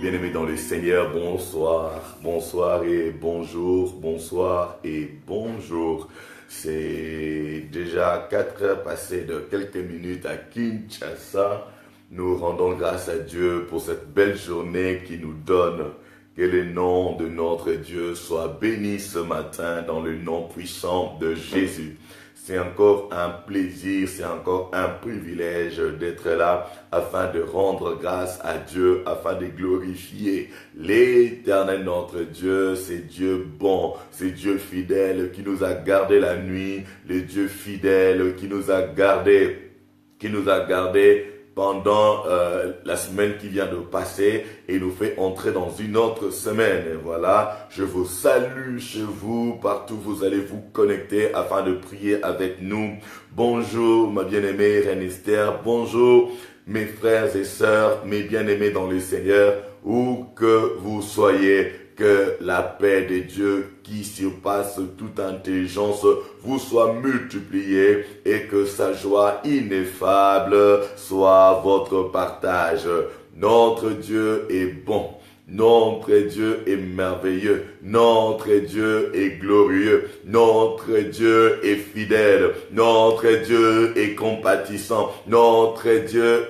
bien-aimés dans le Seigneur, bonsoir, bonsoir et bonjour, bonsoir et bonjour. C'est déjà 4 heures passées de quelques minutes à Kinshasa. Nous rendons grâce à Dieu pour cette belle journée qu'il nous donne. Que le nom de notre Dieu soit béni ce matin dans le nom puissant de Jésus. C'est encore un plaisir, c'est encore un privilège d'être là afin de rendre grâce à Dieu, afin de glorifier l'Éternel notre Dieu. C'est Dieu bon, c'est Dieu fidèle qui nous a gardé la nuit, le Dieu fidèle qui nous a gardé pendant la semaine qui vient de passer et nous fait entrer dans une autre semaine. Et voilà, je vous salue chez vous, partout vous allez vous connecter afin de prier avec nous. Bonjour ma bien-aimée Reine Esther, bonjour mes frères et sœurs, mes bien-aimés dans le Seigneur, où que vous soyez. Que la paix de Dieu qui surpasse toute intelligence vous soit multipliée et que sa joie ineffable soit votre partage. Notre Dieu est bon. Notre Dieu est merveilleux, notre Dieu est glorieux, notre Dieu est fidèle, notre Dieu est compatissant, notre Dieu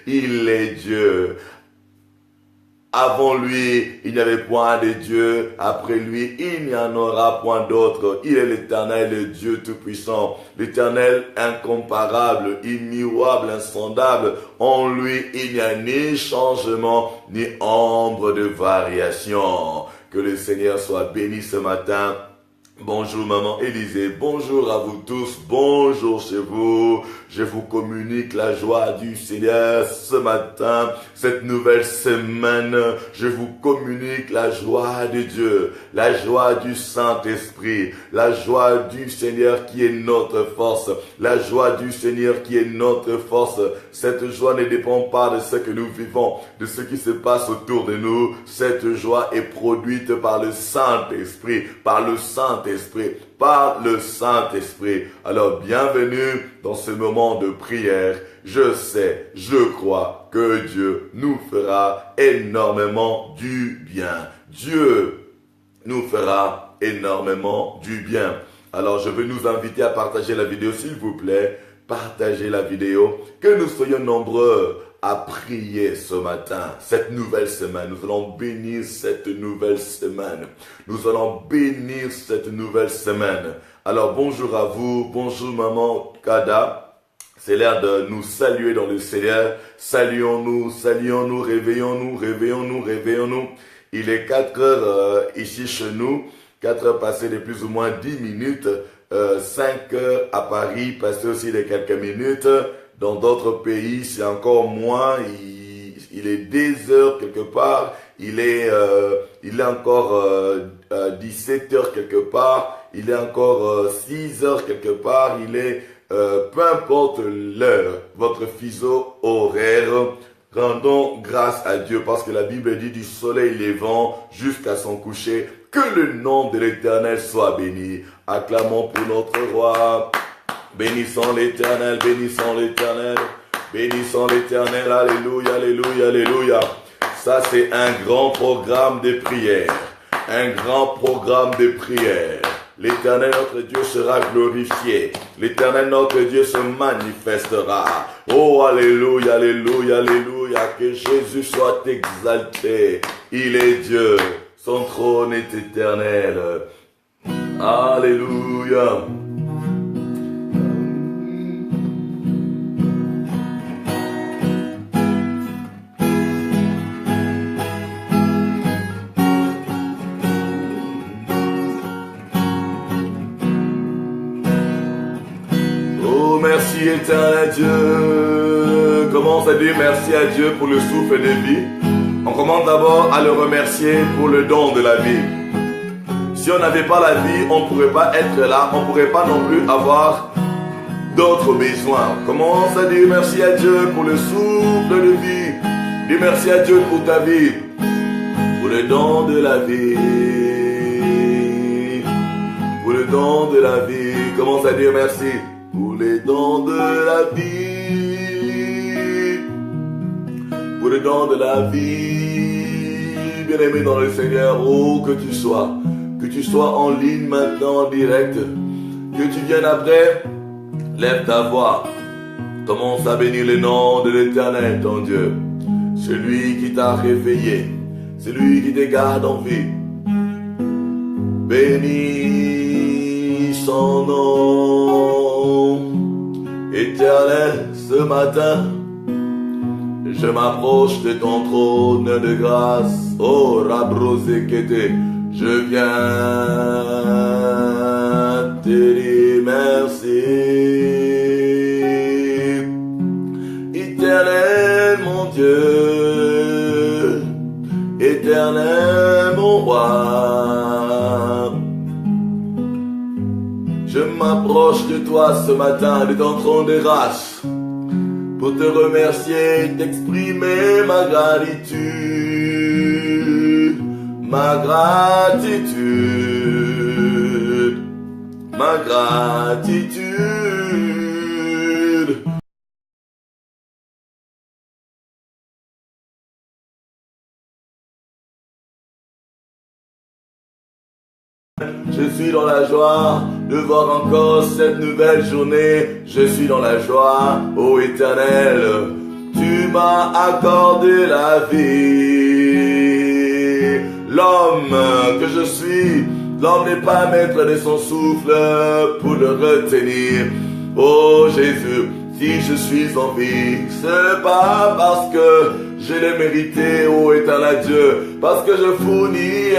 il est Dieu. Avant lui, il n'y avait point de Dieu. Après lui, il n'y en aura point d'autre. Il est l'Éternel, le Dieu Tout-Puissant. L'Éternel incomparable, immuable, insondable. En lui, il n'y a ni changement, ni ombre de variation. Que le Seigneur soit béni ce matin. Bonjour maman Élisée, bonjour à vous tous, bonjour chez vous. Je vous communique la joie du Seigneur ce matin, cette nouvelle semaine. Je vous communique la joie de Dieu, la joie du Saint-Esprit, la joie du Seigneur qui est notre force, la joie du Seigneur qui est notre force. Cette joie ne dépend pas de ce que nous vivons, de ce qui se passe autour de nous. Cette joie est produite par le Saint-Esprit, par le Saint-Esprit. Alors, bienvenue dans ce moment de prière. Je sais, je crois que Dieu nous fera énormément du bien. Dieu nous fera énormément du bien. Alors, je veux nous inviter à partager la vidéo, s'il vous plaît. Partagez la vidéo. Que nous soyons nombreux à prier ce matin, cette nouvelle semaine. Nous allons bénir cette nouvelle semaine. Nous allons bénir cette nouvelle semaine. Alors bonjour à vous, bonjour maman Kada. C'est l'heure de nous saluer dans le Seigneur. Saluons-nous, saluons-nous, réveillons-nous, réveillons-nous, réveillons-nous. Il est 4 heures ici chez nous, 4 heures passées de plus ou moins 10 minutes, 5 heures à Paris, passées aussi de quelques minutes. Dans d'autres pays, c'est encore moins. Il est 2 heures quelque part. Il est encore 17 heures quelque part. Il est encore 6 heures quelque part. Il est peu importe l'heure, votre fuseau horaire. Rendons grâce à Dieu parce que la Bible dit du soleil levant jusqu'à son coucher. Que le nom de l'Éternel soit béni. Acclamons pour notre roi. Bénissons l'Éternel, bénissons l'Éternel, bénissons l'Éternel, alléluia, alléluia, alléluia. Ça c'est un grand programme de prière, un grand programme de prière. L'Éternel notre Dieu sera glorifié, l'Éternel notre Dieu se manifestera. Oh alléluia, alléluia, alléluia, que Jésus soit exalté. Il est Dieu, son trône est éternel. Alléluia. Merci éternel Dieu. Commence à dire merci à Dieu pour le souffle de vie. On commence d'abord à le remercier pour le don de la vie. Si on n'avait pas la vie, on ne pourrait pas être là. On ne pourrait pas non plus avoir d'autres besoins. Commence à dire merci à Dieu pour le souffle de vie. Dis merci à Dieu pour ta vie. Pour le don de la vie. Pour le don de la vie. Commence à dire merci. Pour les dons de la vie, pour le don de la vie. Bien-aimé dans le Seigneur, oh que tu sois en ligne maintenant en direct, que tu viennes après, lève ta voix, commence à bénir le nom de l'Éternel, ton Dieu, celui qui t'a réveillé, celui qui te garde en vie. Bénis son nom, Éternel, ce matin, je m'approche de ton trône de grâce, oh Rabrozekete, je viens te dire merci. Éternel mon Dieu, Éternel mon roi, je m'approche de toi ce matin, de ton trône de grâce, pour te remercier, t'exprimer ma gratitude, ma gratitude, ma gratitude. Je suis dans la joie de voir encore cette nouvelle journée. Je suis dans la joie, ô Éternel. Tu m'as accordé la vie. L'homme que je suis, l'homme n'est pas maître de son souffle pour le retenir. Oh Jésus, si je suis en vie, ce n'est pas parce que je l'ai mérité, ô Éternel Dieu, parce que je fournis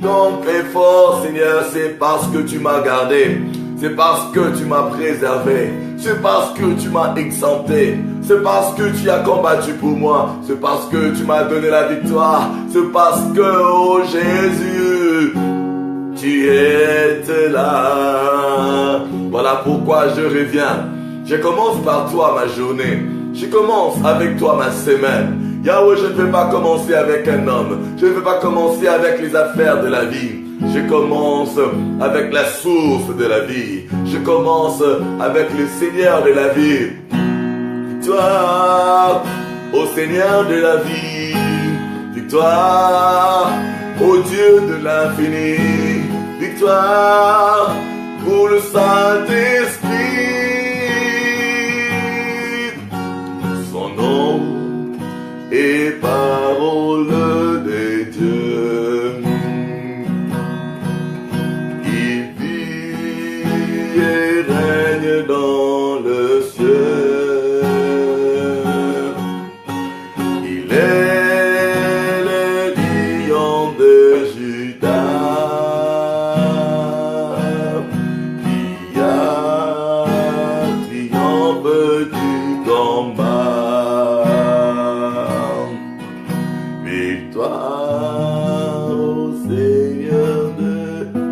donc effort, Seigneur, c'est parce que tu m'as gardé, c'est parce que tu m'as préservé, c'est parce que tu m'as exempté, c'est parce que tu as combattu pour moi, c'est parce que tu m'as donné la victoire, c'est parce que, oh Jésus, tu es là. Voilà pourquoi je reviens. Je commence par toi ma journée, je commence avec toi ma semaine. Yahweh, je ne vais pas commencer avec un homme. Je ne vais pas commencer avec les affaires de la vie. Je commence avec la source de la vie. Je commence avec le Seigneur de la vie. Victoire au Seigneur de la vie. Victoire au Dieu de l'infini. Victoire pour le Saint-Esprit. Son nom et parole de Dieu. Il vit et règne dans le ciel. Il est le lion de Judas qui a triomphé du combat. Victoire au Seigneur de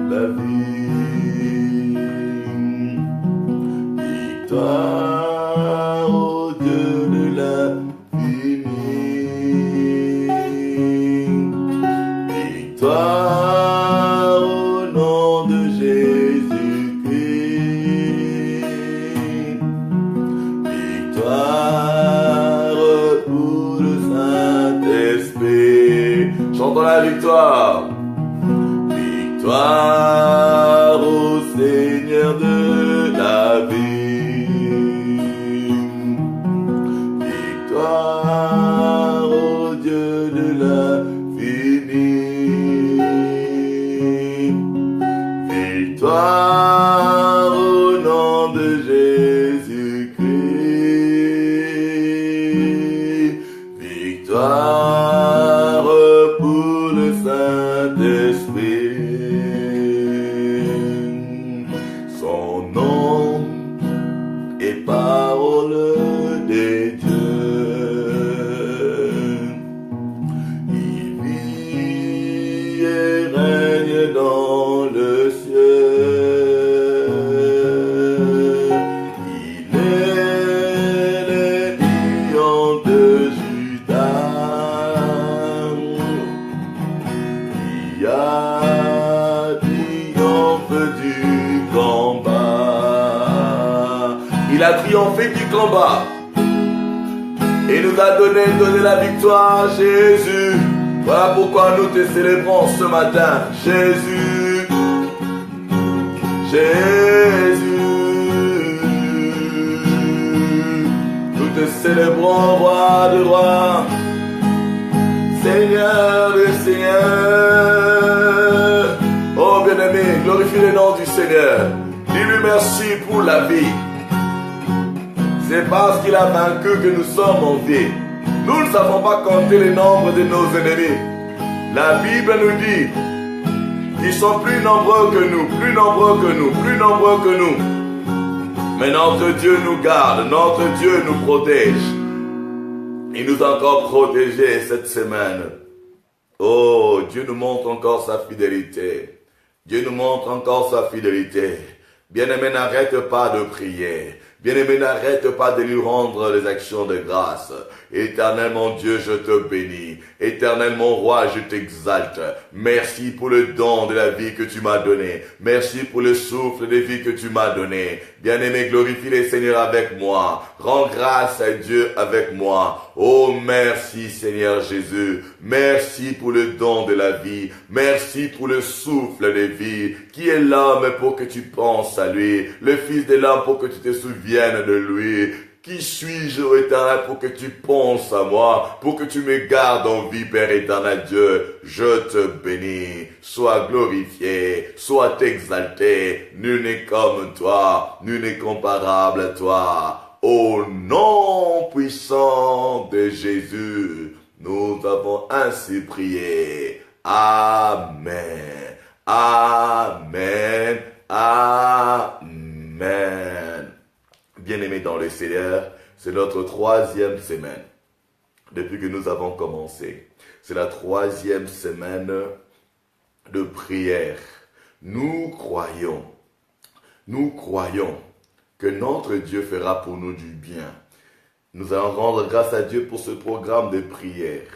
la vie. Victoire au Dieu de l'infini. Victoire au nom de Jésus-Christ. Victoire pour le Saint-Esprit. Chantons la victoire. Victoire au Seigneur de la vie. Victoire au Dieu de l'infini. Victoire au nom de Jésus-Christ. Victoire pour le Saint-Esprit. Son nom et parole des dieux. Il vit et règne dans le ciel. Il est le lion de Judas qui a triomphé du combat. Il a triomphé du combat. Et nous nous as donné la victoire, Jésus. Voilà pourquoi nous te célébrons ce matin, Jésus. Jésus. Nous te célébrons, roi de rois, Seigneur de Seigneur. Oh bien-aimé, glorifie le nom du Seigneur. Dis-lui merci pour la vie. C'est parce qu'il a vaincu que nous sommes en vie. Nous ne savons pas compter le nombre de nos ennemis. La Bible nous dit qu'ils sont plus nombreux que nous, plus nombreux que nous, plus nombreux que nous. Mais notre Dieu nous garde, notre Dieu nous protège. Il nous a encore protégés cette semaine. Oh, Dieu nous montre encore sa fidélité. Dieu nous montre encore sa fidélité. Bien-aimé, n'arrête pas de prier. Bien-aimé, n'arrête pas de lui rendre les actions de grâce. Éternel mon Dieu, je te bénis. Éternel mon roi, je t'exalte. Merci pour le don de la vie que tu m'as donné. Merci pour le souffle de vie que tu m'as donné. Bien-aimé, glorifie le Seigneur avec moi. Rends grâce à Dieu avec moi. Oh, merci Seigneur Jésus. Merci pour le don de la vie. Merci pour le souffle de vie. Qui est l'homme pour que tu penses à lui? Le Fils de l'homme pour que tu te souviennes de lui. Qui suis-je, ô Éternel, pour que tu penses à moi, pour que tu me gardes en vie, Père éternel Dieu. Je te bénis. Sois glorifié, sois exalté. Nul n'est comme toi, nul n'est comparable à toi. Au nom puissant de Jésus, nous avons ainsi prié. Amen. Amen. Amen. Bien-aimés dans le Seigneur, c'est notre 3e semaine depuis que nous avons commencé. C'est la 3e semaine de prière. Nous croyons que notre Dieu fera pour nous du bien. Nous allons rendre grâce à Dieu pour ce programme de prière.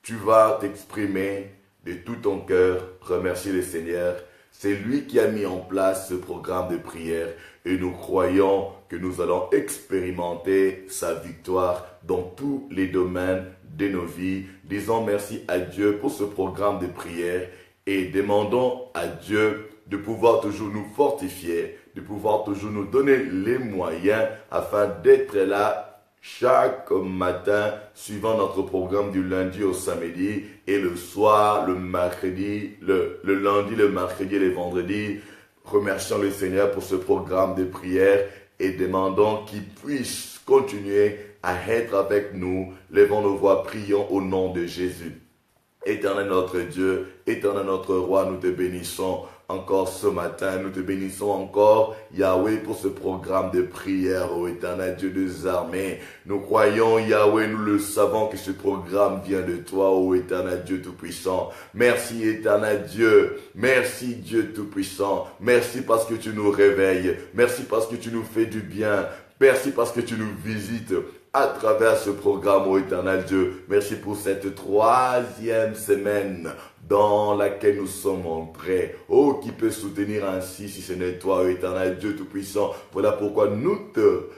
Tu vas t'exprimer de tout ton cœur, remercier le Seigneur. C'est lui qui a mis en place ce programme de prière et nous croyons que nous allons expérimenter sa victoire dans tous les domaines de nos vies. Disons merci à Dieu pour ce programme de prière et demandons à Dieu de pouvoir toujours nous fortifier, de pouvoir toujours nous donner les moyens afin d'être là chaque matin, suivant notre programme du lundi au samedi et le soir, le mercredi, le lundi, le mercredi et le vendredi. Remercions le Seigneur pour ce programme de prière et demandons qu'il puisse continuer à être avec nous. Levons nos voix, prions au nom de Jésus. Éternel notre Dieu, éternel notre roi, nous te bénissons encore ce matin. Nous te bénissons encore, Yahweh, pour ce programme de prière, ô éternel Dieu des armées. Nous croyons, Yahweh, nous le savons que ce programme vient de toi, ô éternel Dieu Tout-Puissant. Merci, éternel Dieu. Merci, Dieu Tout-Puissant. Merci parce que tu nous réveilles. Merci parce que tu nous fais du bien. Merci parce que tu nous visites à travers ce programme, ô éternel Dieu. Merci pour cette 3e semaine dans laquelle nous sommes entrés. Oh, qui peut soutenir ainsi si ce n'est toi, ô éternel Dieu Tout-Puissant. Voilà pourquoi nous te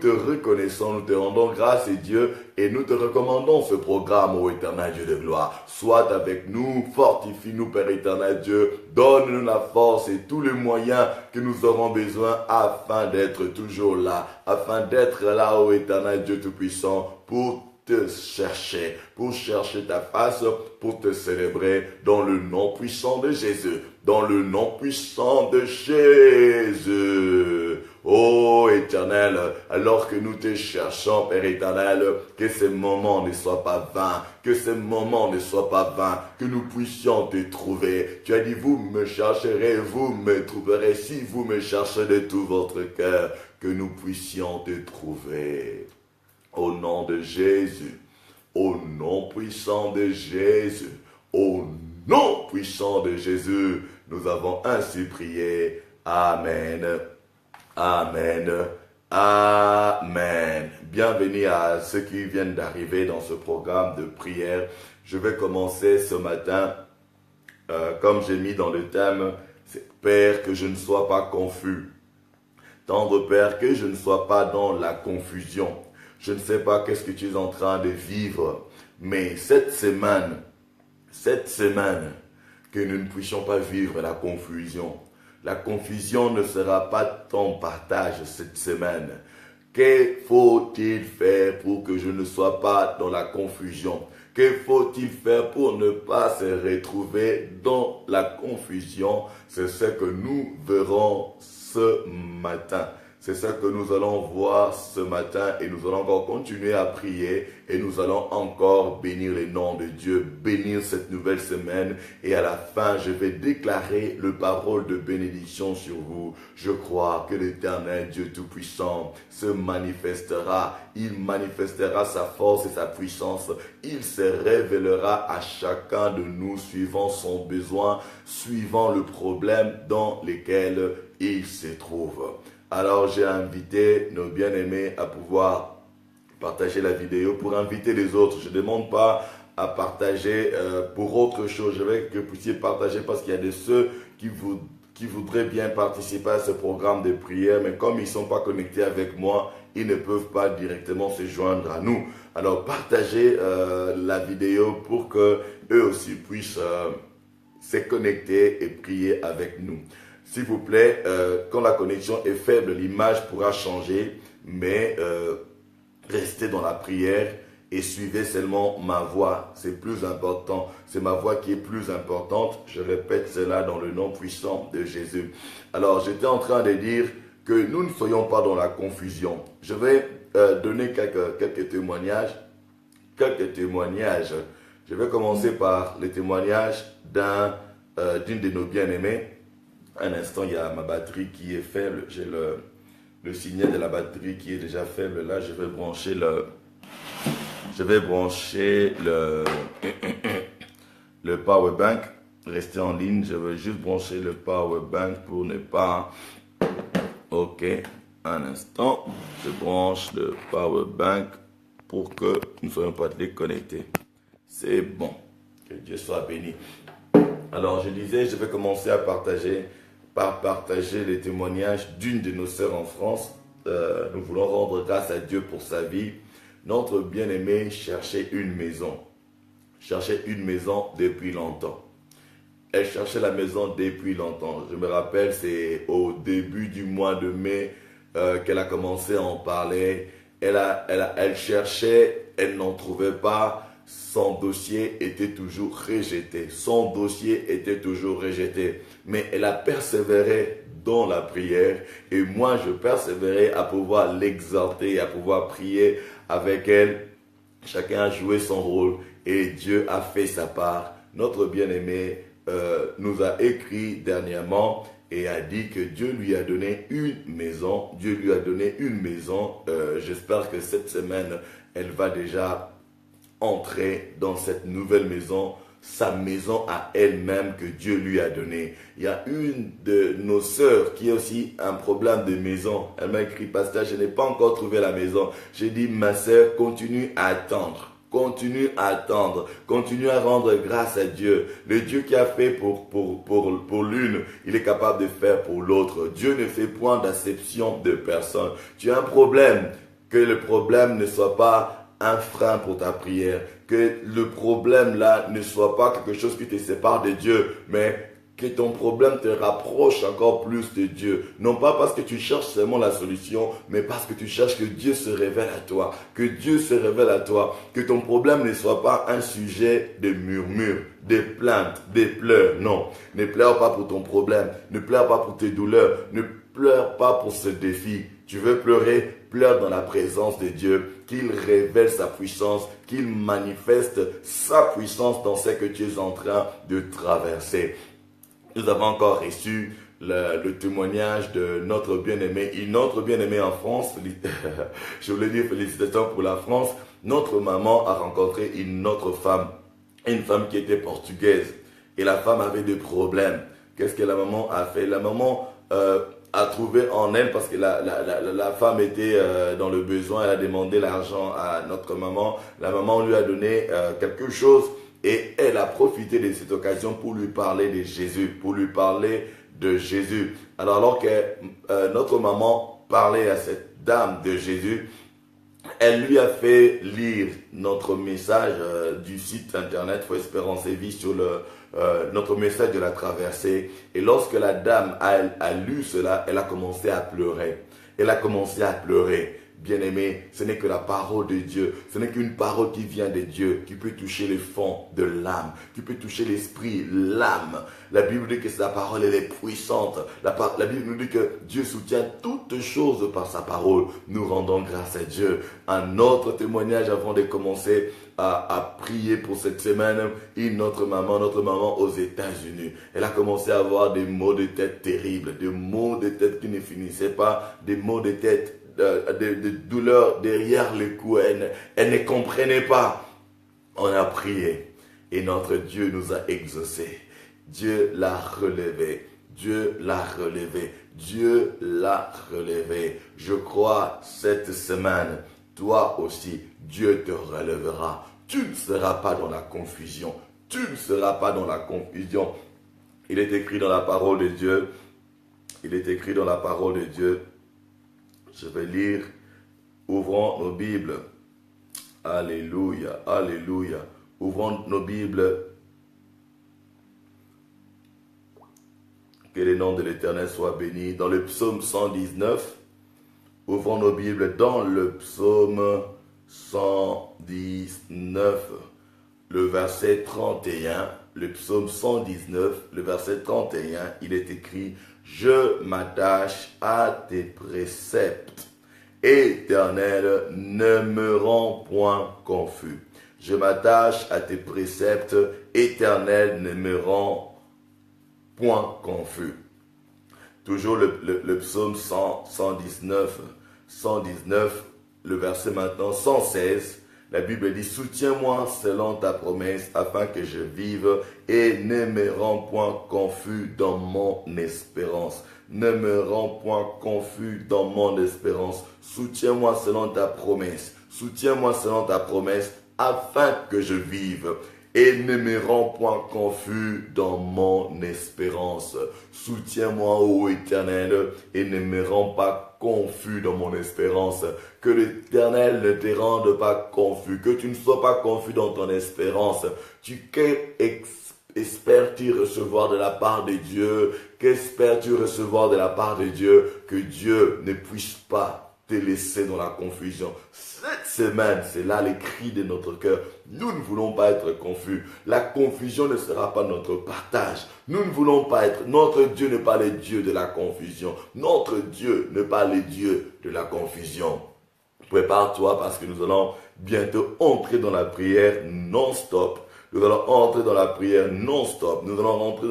reconnaissons, nous te rendons grâce et Dieu et nous te recommandons ce programme, ô éternel Dieu de gloire. Sois avec nous, fortifie-nous, Père éternel Dieu, donne-nous la force et tous les moyens que nous aurons besoin afin d'être toujours là, afin d'être là, ô éternel Dieu Tout-Puissant, pour te chercher, pour chercher ta face, pour te célébrer dans le nom puissant de Jésus, dans le nom puissant de Jésus. Oh éternel, alors que nous te cherchons, Père éternel, que ces moments ne soient pas vains, que ces moments ne soient pas vains, que nous puissions te trouver. Tu as dit, vous me chercherez, vous me trouverez, si vous me cherchez de tout votre cœur, que nous puissions te trouver. Au nom de Jésus, au nom puissant de Jésus, au nom puissant de Jésus, nous avons ainsi prié. Amen. Amen. Amen. Bienvenue à ceux qui viennent d'arriver dans ce programme de prière. Je vais commencer ce matin, comme j'ai mis dans le thème, c'est Père, que je ne sois pas confus. Tendre Père, que je ne sois pas dans la confusion. Je ne sais pas qu'est-ce que tu es en train de vivre, mais cette semaine, que nous ne puissions pas vivre la confusion. La confusion ne sera pas ton partage cette semaine. Que faut-il faire pour que je ne sois pas dans la confusion? Que faut-il faire pour ne pas se retrouver dans la confusion? C'est ce que nous verrons ce matin. C'est ce que nous allons voir ce matin et nous allons encore continuer à prier et nous allons encore bénir le nom de Dieu, bénir cette nouvelle semaine et à la fin, je vais déclarer le parole de bénédiction sur vous. Je crois que l'Éternel Dieu Tout-Puissant se manifestera. Il manifestera sa force et sa puissance. Il se révélera à chacun de nous suivant son besoin, suivant le problème dans lequel il se trouve. Alors j'ai invité nos bien-aimés à pouvoir partager la vidéo pour inviter les autres. Je ne demande pas à partager pour autre chose. Je veux que vous puissiez partager parce qu'il y a de ceux qui voudraient bien participer à ce programme de prière, mais comme ils ne sont pas connectés avec moi, ils ne peuvent pas directement se joindre à nous. Alors partagez la vidéo pour que eux aussi puissent se connecter et prier avec nous. S'il vous plaît, quand la connexion est faible, l'image pourra changer, mais restez dans la prière et suivez seulement ma voix. C'est plus important. C'est ma voix qui est plus importante. Je répète cela dans le nom puissant de Jésus. Alors, j'étais en train de dire que nous ne soyons pas dans la confusion. Je vais donner quelques témoignages. Je vais commencer par les témoignages d'une de nos bien-aimés. Un instant, il y a ma batterie qui est faible. J'ai le signal de la batterie qui est déjà faible. Là, je vais brancher le power bank. Restez en ligne. Je vais juste brancher le power bank pour ne pas... Ok, un instant. Je branche le power bank pour que nous ne soyons pas déconnectés. C'est bon. Que Dieu soit béni. Alors, je disais, je vais commencer à partager les témoignages d'une de nos sœurs en France. Nous voulons rendre grâce à Dieu pour sa vie. Notre bien-aimée cherchait une maison. Depuis longtemps. Elle cherchait la maison depuis longtemps. Je me rappelle, c'est au début du mois de mai qu'elle a commencé à en parler. Elle cherchait, elle n'en trouvait pas. Son dossier était toujours rejeté. Mais elle a persévéré dans la prière. Et moi, je persévérais à pouvoir l'exhorter, à pouvoir prier avec elle. Chacun a joué son rôle et Dieu a fait sa part. Notre bien-aimé nous a écrit dernièrement et a dit que Dieu lui a donné une maison. J'espère que cette semaine, elle va déjà entrer dans cette nouvelle maison, sa maison à elle-même que Dieu lui a donnée. Il y a une de nos sœurs qui a aussi un problème de maison. Elle m'a écrit, pasteur, je n'ai pas encore trouvé la maison. J'ai dit, ma sœur, continue à attendre. Continue à rendre grâce à Dieu. Le Dieu qui a fait pour l'une, il est capable de faire pour l'autre. Dieu ne fait point d'acception de personne. Tu as un problème, que le problème ne soit pas un frein pour ta prière, que le problème là ne soit pas quelque chose qui te sépare de Dieu, mais que ton problème te rapproche encore plus de Dieu. Non pas parce que tu cherches seulement la solution, mais parce que tu cherches que Dieu se révèle à toi. Que ton problème ne soit pas un sujet de murmures, de plaintes, de pleurs. Non, ne pleure pas pour ton problème, ne pleure pas pour tes douleurs, ne pleure pas pour ce défi. Tu veux pleurer, pleure dans la présence de Dieu, qu'il révèle sa puissance, qu'il manifeste sa puissance dans ce que tu es en train de traverser. Nous avons encore reçu le témoignage de notre bien-aimé, une autre bien-aimée en France. Je voulais dire félicitations pour la France. Notre maman a rencontré une autre femme, une femme qui était portugaise. Et la femme avait des problèmes. Qu'est-ce que la maman a fait? La maman a trouvé en elle, parce que la femme était dans le besoin, elle a demandé l'argent à notre maman. La maman lui a donné quelque chose. Et elle a profité de cette occasion pour lui parler de Jésus, Alors que notre maman parlait à cette dame de Jésus, Elle lui a fait lire notre message du site internet Foi Espérance et Vie sur notre message de la traversée. Et lorsque la dame a lu cela, elle a commencé à pleurer. Elle a commencé à pleurer. Bien-aimé, ce n'est que la parole de Dieu. Ce n'est qu'une parole qui vient de Dieu, qui peut toucher les fonds de l'âme, qui peut toucher l'esprit, l'âme. La Bible dit que sa parole, elle est puissante. La Bible nous dit que Dieu soutient toutes choses par sa parole. Nous rendons grâce à Dieu. Un autre témoignage avant de commencer à prier pour cette semaine. Notre maman aux États-Unis. Elle a commencé à avoir des maux de tête terribles, des maux de tête qui ne finissaient pas, des maux de tête de douleurs derrière le cou. Elle ne comprenait pas. On a prié et notre Dieu nous a exaucés. Dieu l'a relevé. Dieu l'a relevé. Dieu l'a relevé. Je crois cette semaine, toi aussi, Dieu te relèvera. Tu ne seras pas dans la confusion. Tu ne seras pas dans la confusion. Il est écrit dans la parole de Dieu. Il est écrit dans la parole de Dieu. Je vais lire. Ouvrons nos Bibles. Alléluia, alléluia. Ouvrons nos Bibles. Que le nom de l'Éternel soit béni. Dans le psaume 119. Ouvrons nos Bibles dans le psaume 119. Le verset 31. Le psaume 119, le verset 31. Il est écrit: je m'attache à tes préceptes. Éternel, ne me rends point confus. Je m'attache à tes préceptes. Éternel, ne me rends point confus. Toujours le psaume 119, le verset maintenant 116. La Bible dit: soutiens-moi selon ta promesse afin que je vive et ne me rends point confus dans mon espérance. Ne me rends point confus dans mon espérance. Soutiens-moi selon ta promesse. Soutiens-moi selon ta promesse afin que je vive et ne me rends point confus dans mon espérance. Soutiens-moi, ô Éternel, et ne me rends pas confus dans mon espérance. Que l'Éternel ne te rende pas confus, que tu ne sois pas confus dans ton espérance. Qu'espères-tu recevoir de la part de Dieu? Qu'espères-tu recevoir de la part de Dieu? Que Dieu ne puisse pas te laisser dans la confusion. Cette semaine, c'est là les cris de notre cœur. Nous ne voulons pas être confus. La confusion ne sera pas notre partage. Nous ne voulons pas être... Notre Dieu n'est pas le Dieu de la confusion. Notre Dieu n'est pas le Dieu de la confusion. Prépare-toi parce que nous allons bientôt entrer dans la prière non-stop. Nous allons entrer dans la prière non-stop. Nous allons entrer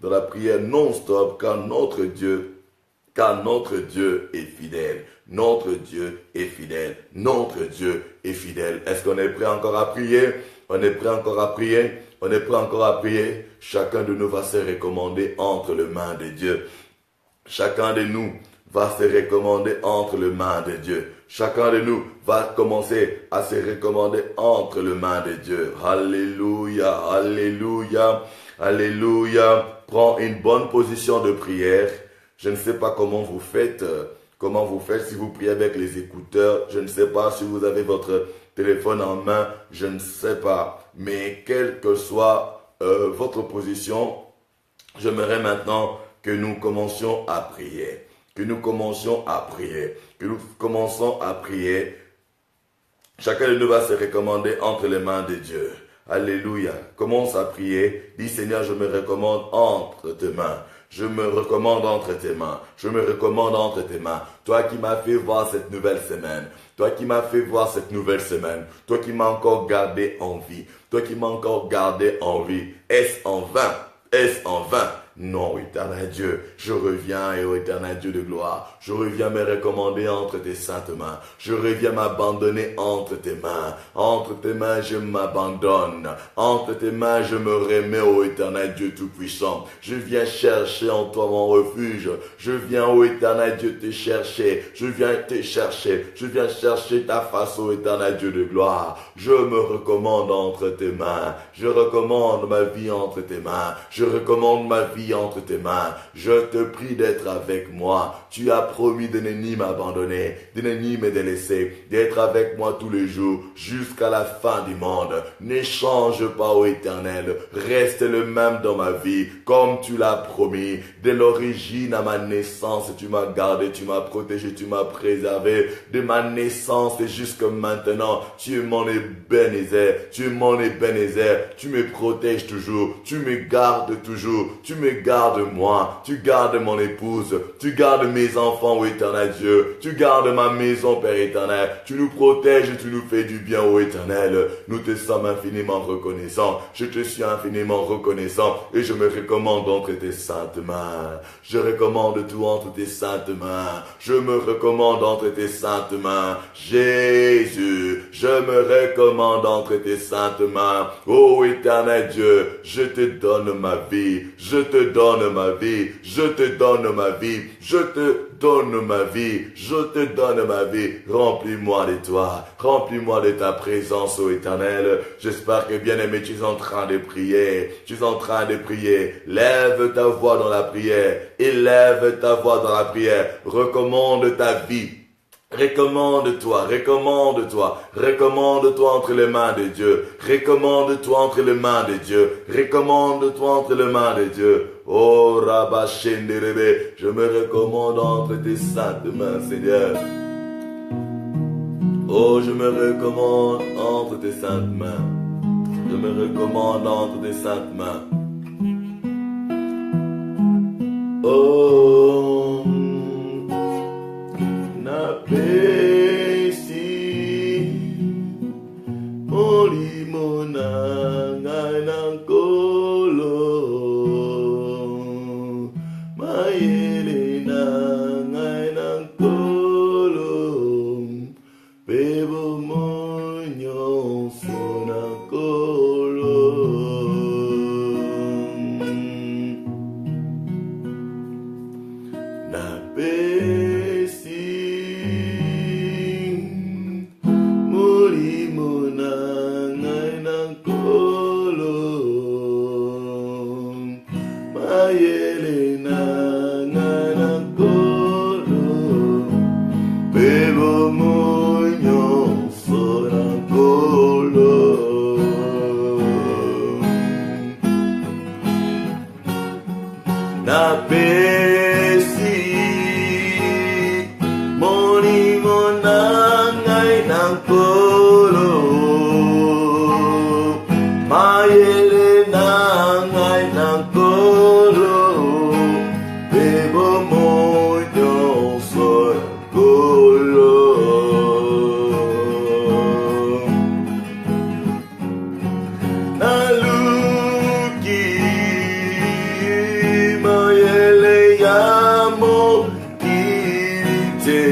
dans la prière non-stop car notre Dieu est fidèle. Notre Dieu est fidèle. Notre Dieu est fidèle. Est-ce qu'on est prêt encore à prier? On est prêt encore à prier? On est prêt encore à prier? Chacun de nous va se recommander entre les mains de Dieu. Chacun de nous va se recommander entre les mains de Dieu. Chacun de nous va commencer à se recommander entre les mains de Dieu. Alléluia, alléluia, alléluia. Prends une bonne position de prière. Je ne sais pas comment vous faites si vous priez avec les écouteurs. Je ne sais pas si vous avez votre téléphone en main. Je ne sais pas. Mais quelle que soit votre position, j'aimerais maintenant que nous commencions à prier. Que nous commencions à prier. Que nous commençons à prier. Chacun de nous va se recommander entre les mains de Dieu. Alléluia. Commence à prier. Dis: Seigneur, je me recommande entre tes mains. Je me recommande entre tes mains. Je me recommande entre tes mains. Toi qui m'as fait voir cette nouvelle semaine. Toi qui m'as fait voir cette nouvelle semaine. Toi qui m'as encore gardé en vie. Toi qui m'as encore gardé en vie. Est-ce en vain? Est-ce en vain? Non, éternel Dieu, je reviens, et ô éternel Dieu de gloire, je reviens me recommander entre tes saintes mains. Je reviens m'abandonner entre tes mains. Entre tes mains, je m'abandonne. Entre tes mains, je me remets, ô éternel Dieu Tout-Puissant. Je viens chercher en toi mon refuge. Je viens, ô éternel Dieu, te chercher. Je viens te chercher. Je viens chercher ta face, ô éternel Dieu de gloire. Je me recommande entre tes mains. Je recommande ma vie entre tes mains. Je recommande ma vie vie entre tes mains. Je te prie d'être avec moi. Tu as promis de ne ni m'abandonner, de ne ni me délaisser, d'être avec moi tous les jours jusqu'à la fin du monde. Ne change pas, ô Éternel. Reste le même dans ma vie, comme tu l'as promis. De l'origine à ma naissance, tu m'as gardé, tu m'as protégé, tu m'as préservé. De ma naissance et jusqu'à maintenant, tu es mon Ebenezer, tu es mon Ebenezer. Tu me protèges toujours, tu me gardes toujours, tu me gardes moi, tu gardes mon épouse, tu gardes mes enfants, ô Éternel Dieu, tu gardes ma maison, Père éternel. Tu nous protèges et tu nous fais du bien, ô Éternel. Nous te sommes infiniment reconnaissants. Je te suis infiniment reconnaissant et je me recommande entre tes saintes mains. Je recommande tout entre tes saintes mains. Je me recommande entre tes saintes mains. Jésus, je me recommande entre tes saintes mains. Ô Éternel Dieu, je te donne ma vie. Je te donne ma vie. Je te donne ma vie. Je te donne ma vie. Je te donne ma vie. Remplis-moi de toi. Remplis-moi de ta présence, ô Éternel. J'espère que, bien-aimé, tu es en train de prier. Tu es en train de prier. Lève ta voix dans la prière. Élève ta voix dans la prière. Recommande ta vie. Recommande-toi, recommande-toi, recommande-toi entre les mains de Dieu, recommande-toi entre les mains de Dieu, recommande-toi entre les mains de Dieu. Oh Rabba Shenderebe, je me recommande entre tes saintes mains, Seigneur. Oh, je me recommande entre tes saintes mains. Je me recommande entre tes saintes mains. Oh, napesi olimona nganankolo mayele na nganankolo bebo monyo sonakolo napesi molimona nganankolo mayele na nganankolo bebo monyo sonakolo napesi molimona nganankolo mayele na nganankolo bebo monyo sonakolo naluki mayele yamo kite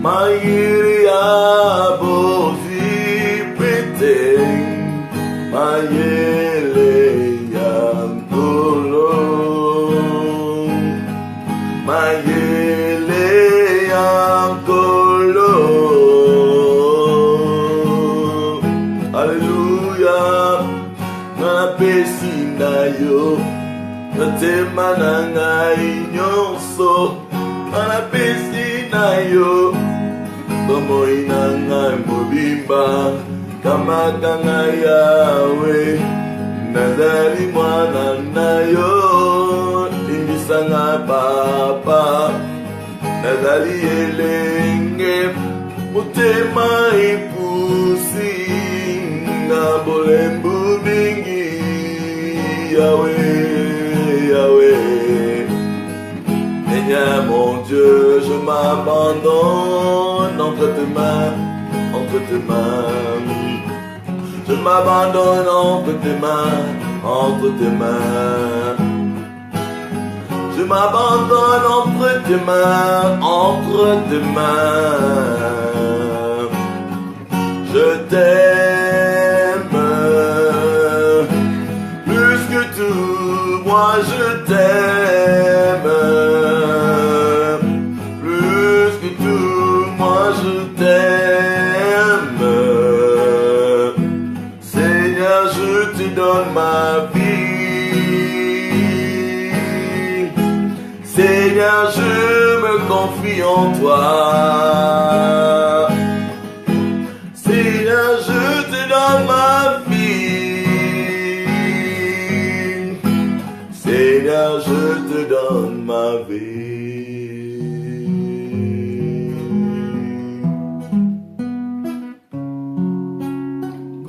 mayiri abozi pete mayele yankolo mayele yankolo. Hallelujah. Napesi na yo natema na ngai nyonso napesi na yo bomoi na ngai mobimba kamaka ngai yawe nazali mwana na yo limbisa ngai papa nazali elenge motema epusi na bolembu mingi Yahweh, Yahweh. Seigneur mon Dieu, je m'abandonne entre tes mains, entre tes mains. Je m'abandonne entre tes mains, entre tes mains. Je m'abandonne entre tes mains, entre tes mains. Je t'aime plus que tout, moi je t'aime plus que tout, moi je t'aime. Seigneur, je te donne ma vie. vie en toi. Seigneur, je te donne ma vie. Seigneur, je te donne ma vie.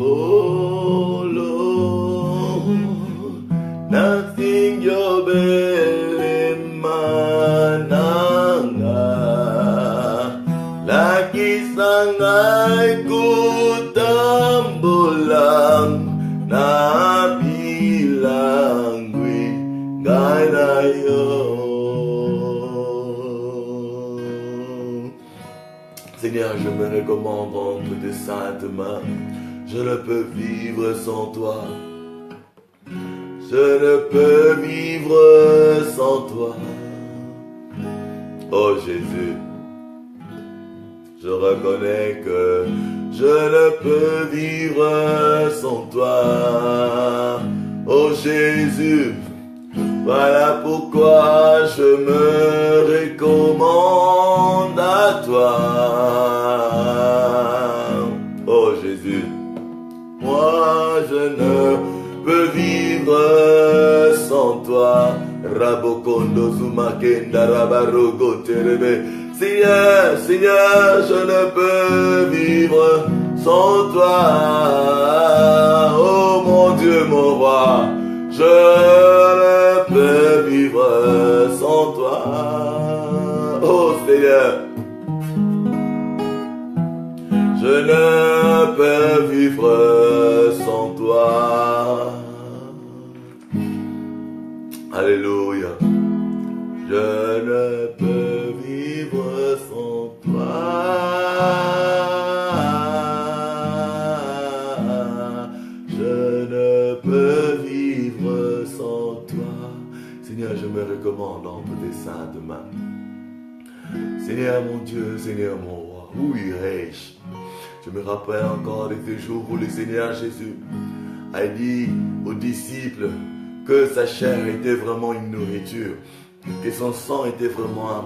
Oh Lord, nothing your belly mananga, lagi sangai kutambulang na bilangwi ganayo. Seigneur, je me recommande entre tes saintes mains. Je ne peux vivre sans toi. Je ne peux vivre sans toi. Oh Jésus, je reconnais que je ne peux vivre sans toi. Oh Jésus, voilà pourquoi je me recommande à toi. Oh Jésus, moi je ne peux vivre sans toi. Rabokondo Zumakenda Rabarogo Terebe. Seigneur, Seigneur, je ne peux vivre sans toi. Oh mon Dieu, mon roi, je ne peux vivre sans toi. Oh Seigneur, je ne peux vivre sans toi. Alléluia. Je ne peux vivre sans toi. Je ne peux vivre sans toi. Seigneur, je me recommande entre tes saintes mains. Seigneur mon Dieu, Seigneur mon roi, où irai-je? Je me rappelle encore de ces jours où le Seigneur Jésus a dit aux disciples que sa chair était vraiment une nourriture, que son sang était vraiment un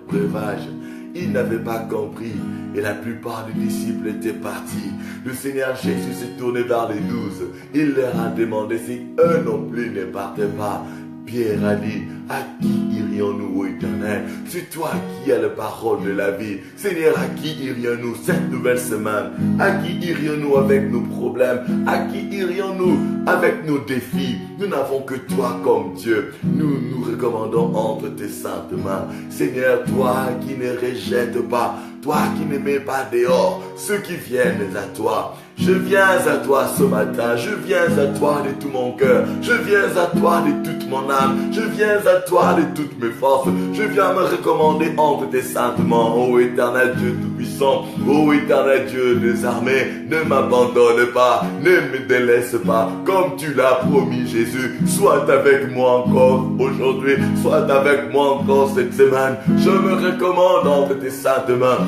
breuvage. Ils n'avaient pas compris et la plupart des disciples étaient partis. Le Seigneur Jésus s'est tourné vers les 12. Il leur a demandé si eux non plus ne partaient pas. Pierre a dit, à qui irions-nous, ô Éternel? C'est toi qui as la parole de la vie. Seigneur, à qui irions-nous cette nouvelle semaine? À qui irions-nous avec nos problèmes? À qui irions-nous avec nos défis? Nous n'avons que toi comme Dieu. Nous nous recommandons entre tes saintes mains. Seigneur, toi qui ne rejettes pas, toi qui ne mets pas dehors ceux qui viennent à toi. Je viens à toi ce matin, je viens à toi de tout mon cœur, je viens à toi de toute mon âme, je viens à toi de toutes mes forces, je viens me recommander entre tes saintes mains, ô éternel Dieu Tout-Puissant, ô éternel Dieu des armées, ne m'abandonne pas, ne me délaisse pas, comme tu l'as promis Jésus, sois avec moi encore aujourd'hui, sois avec moi encore cette semaine, je me recommande entre tes saintes mains.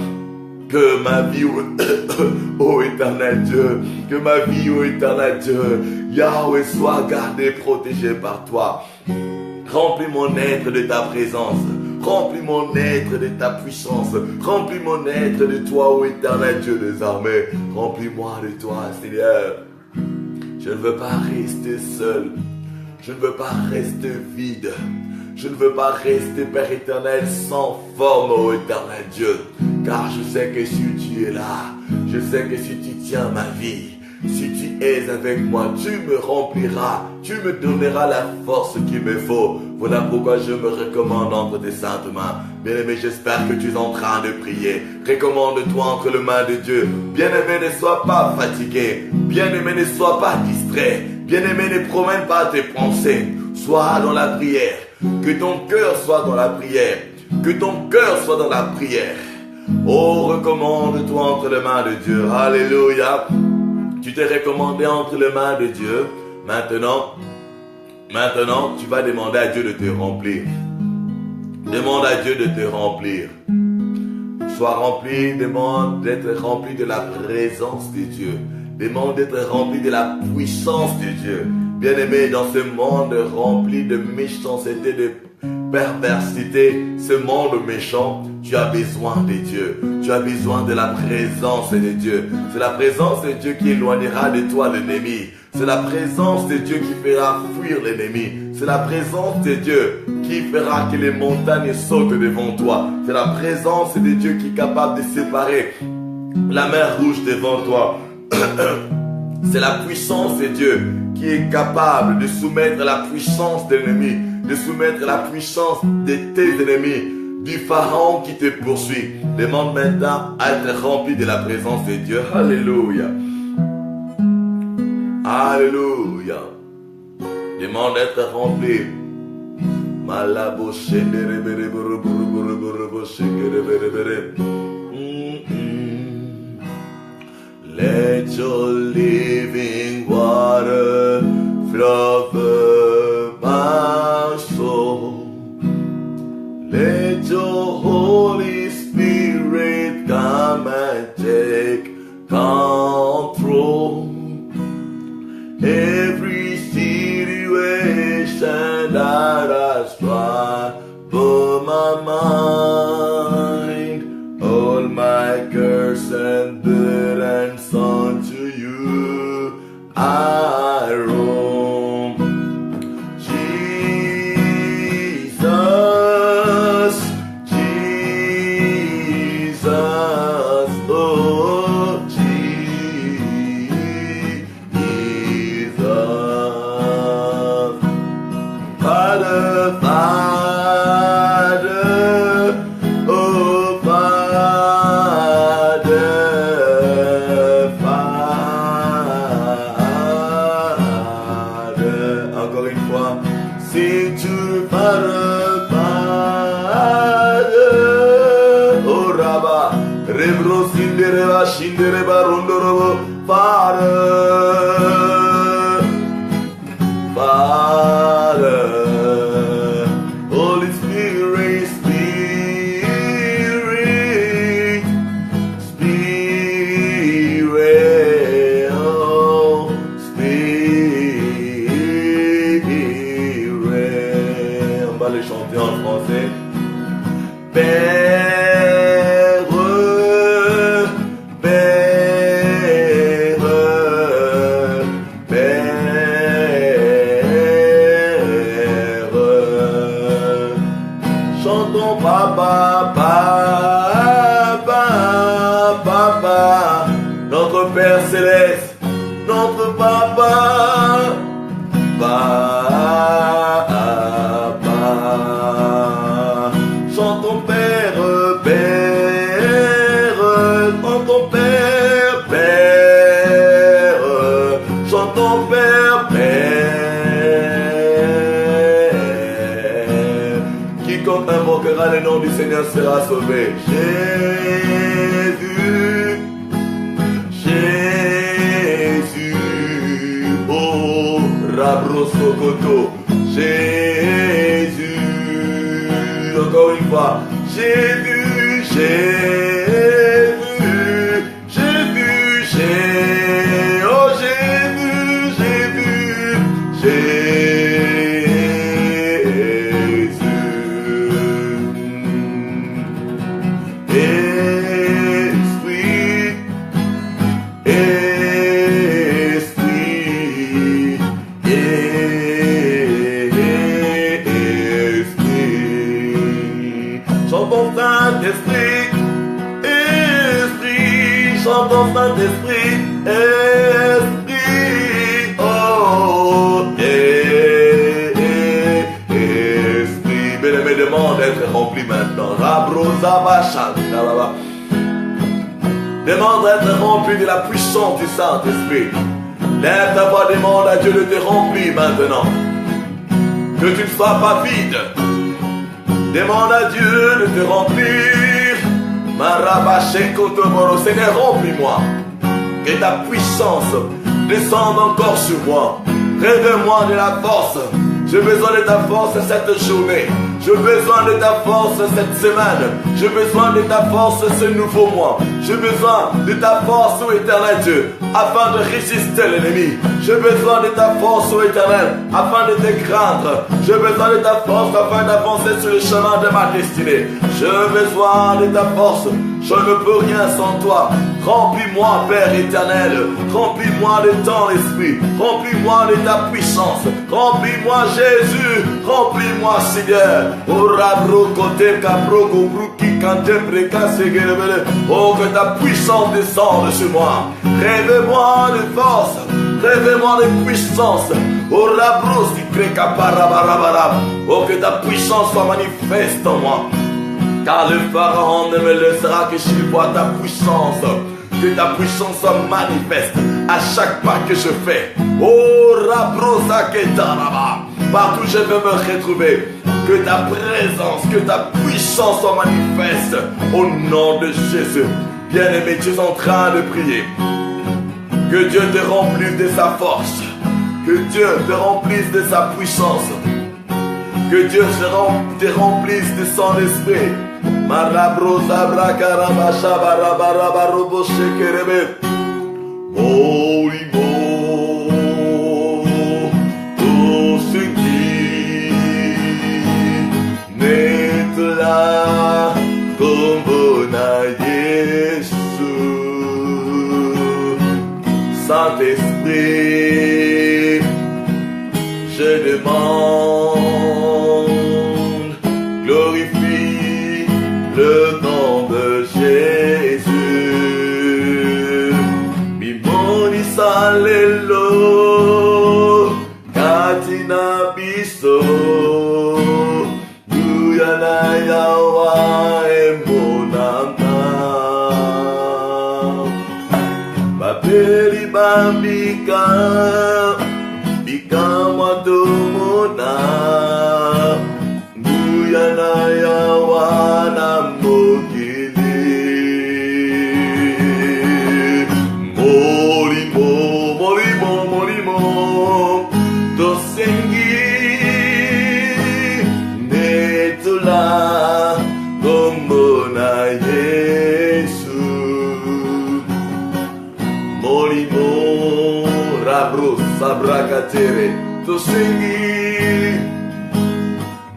Que ma vie, ô éternel Dieu, que ma vie, ô éternel Dieu, Yahweh, soit gardée, protégée par toi. Remplis mon être de ta présence. Remplis mon être de ta puissance. Remplis mon être de toi, ô éternel Dieu des armées. Remplis-moi de toi, Seigneur. Je ne veux pas rester seul. Je ne veux pas rester vide. Je ne veux pas rester, Père éternel, sans forme, ô éternel Dieu. Car je sais que si tu es là, je sais que si tu tiens ma vie, si tu es avec moi, tu me rempliras, tu me donneras la force qu'il me faut. Voilà pourquoi je me recommande entre tes saintes mains. Bien-aimé, j'espère que tu es en train de prier. Recommande-toi entre les mains de Dieu. Bien-aimé, ne sois pas fatigué. Bien-aimé, ne sois pas distrait. Bien-aimé, ne promène pas tes pensées. Sois dans la prière. Que ton cœur soit dans la prière. Que ton cœur soit dans la prière. Oh, recommande-toi entre les mains de Dieu. Alléluia. Tu t'es recommandé entre les mains de Dieu. Maintenant, tu vas demander à Dieu de te remplir. Demande à Dieu de te remplir. Sois rempli, demande d'être rempli de la présence de Dieu. Demande d'être rempli de la puissance de Dieu. Bien-aimé, dans ce monde rempli de méchanceté, de perversité, ce monde méchant, tu as besoin de Dieu. Tu as besoin de la présence de Dieu. C'est la présence de Dieu qui éloignera de toi l'ennemi. C'est la présence de Dieu qui fera fuir l'ennemi. C'est la présence de Dieu qui fera que les montagnes sautent devant toi. C'est la présence de Dieu qui est capable de séparer la mer rouge devant toi. C'est la puissance de Dieu qui est capable de soumettre la puissance de l'ennemi, de soumettre la puissance de tes ennemis, du pharaon qui te poursuit. Demande maintenant à être rempli de la présence de Dieu. Alléluia. Alléluia. Demande d'être rempli. Malabo shendere bere bere bere bere bere shekere bere bere. Let your living water flow over my soul. Let your Holy Spirit come and take control. Every situation that has troubled my mind, all my curse and burdens unto you I roam. Jesus, Jesus, oh Jesus, Father, Father, oh Father, Father. Encore une fois, sing to Father, Father, oh Rabba, Rebro Sindereva, Shindereva, Rondorobo, Father, Father, Holy Spirit, Spirit, Spirit, oh, Spirit. On va les chanter en français. Père, Père, Père. Chantons Papa, Papa, Papa, notre Père céleste, notre Papa, Papa. Chantons Père, Père, chantons Père, Père, chantons Père, Père. Quiconque invoquera le nom du Seigneur sera sauvé. Jésus, Jésus, oh Rabrosokoto, Jésus, encore une fois, Jésus, Jésus, Jésus, Jésus, oh Jésus, Jésus, Jésus. Esprit, Esprit, chantons Saint-Esprit, Esprit, chantons Saint-Esprit, Esprit, oh, Esprit, bien-aimé, demande d'être rempli maintenant. Demande d'être rempli de la puissance du Saint-Esprit. Lève ta voix, demande à Dieu de te remplir maintenant. Que tu ne sois pas vide. Demande à Dieu de te remplir. Seigneur, remplis-moi. Que ta puissance descende encore sur moi. Révèle-moi de la force. J'ai besoin de ta force cette journée. J'ai besoin de ta force cette semaine. J'ai besoin de ta force ce nouveau mois. J'ai besoin de ta force, ô éternel Dieu. afin de résister l'ennemi. J'ai besoin de ta force, ô Éternel, afin de te craindre. J'ai besoin de ta force afin d'avancer sur le chemin de ma destinée. J'ai besoin de ta force. Je ne peux rien sans toi. Remplis-moi, Père éternel. Remplis-moi de ton esprit. Remplis-moi de ta puissance. Remplis-moi, Jésus. Remplis-moi, Seigneur. Oh, que ta puissance descende sur moi. Rêve-moi de force. Rêve-moi de puissance. Oh, que ta puissance soit manifeste en moi. Car le Pharaon ne me laissera que s'il voit ta puissance. Que ta puissance soit manifeste à chaque pas que je fais. Oh, Rabrosa Ketaraba. Partout je veux me retrouver. Que ta présence, que ta puissance soit manifeste. Au nom de Jésus. Bien-aimé, tu es en train de prier. Que Dieu te remplisse de sa force. Que Dieu te remplisse de sa puissance. Que Dieu te remplisse de son esprit. Marabrosa brakaraba shabaraba robo shekerebe. Holy Mo, to sentir netla como na Jesus. Saint-Esprit, je demande, glorifie le nom de Jésus. Mimoni salelo, katina biso, guyana yawa emonanta. Babeli bambika, bikama domona, guyana yawa na mokili. Morimo, morimo, morimo, dosengi netula gomona Yesu. Morimo, rabro sabrakatere, dosengi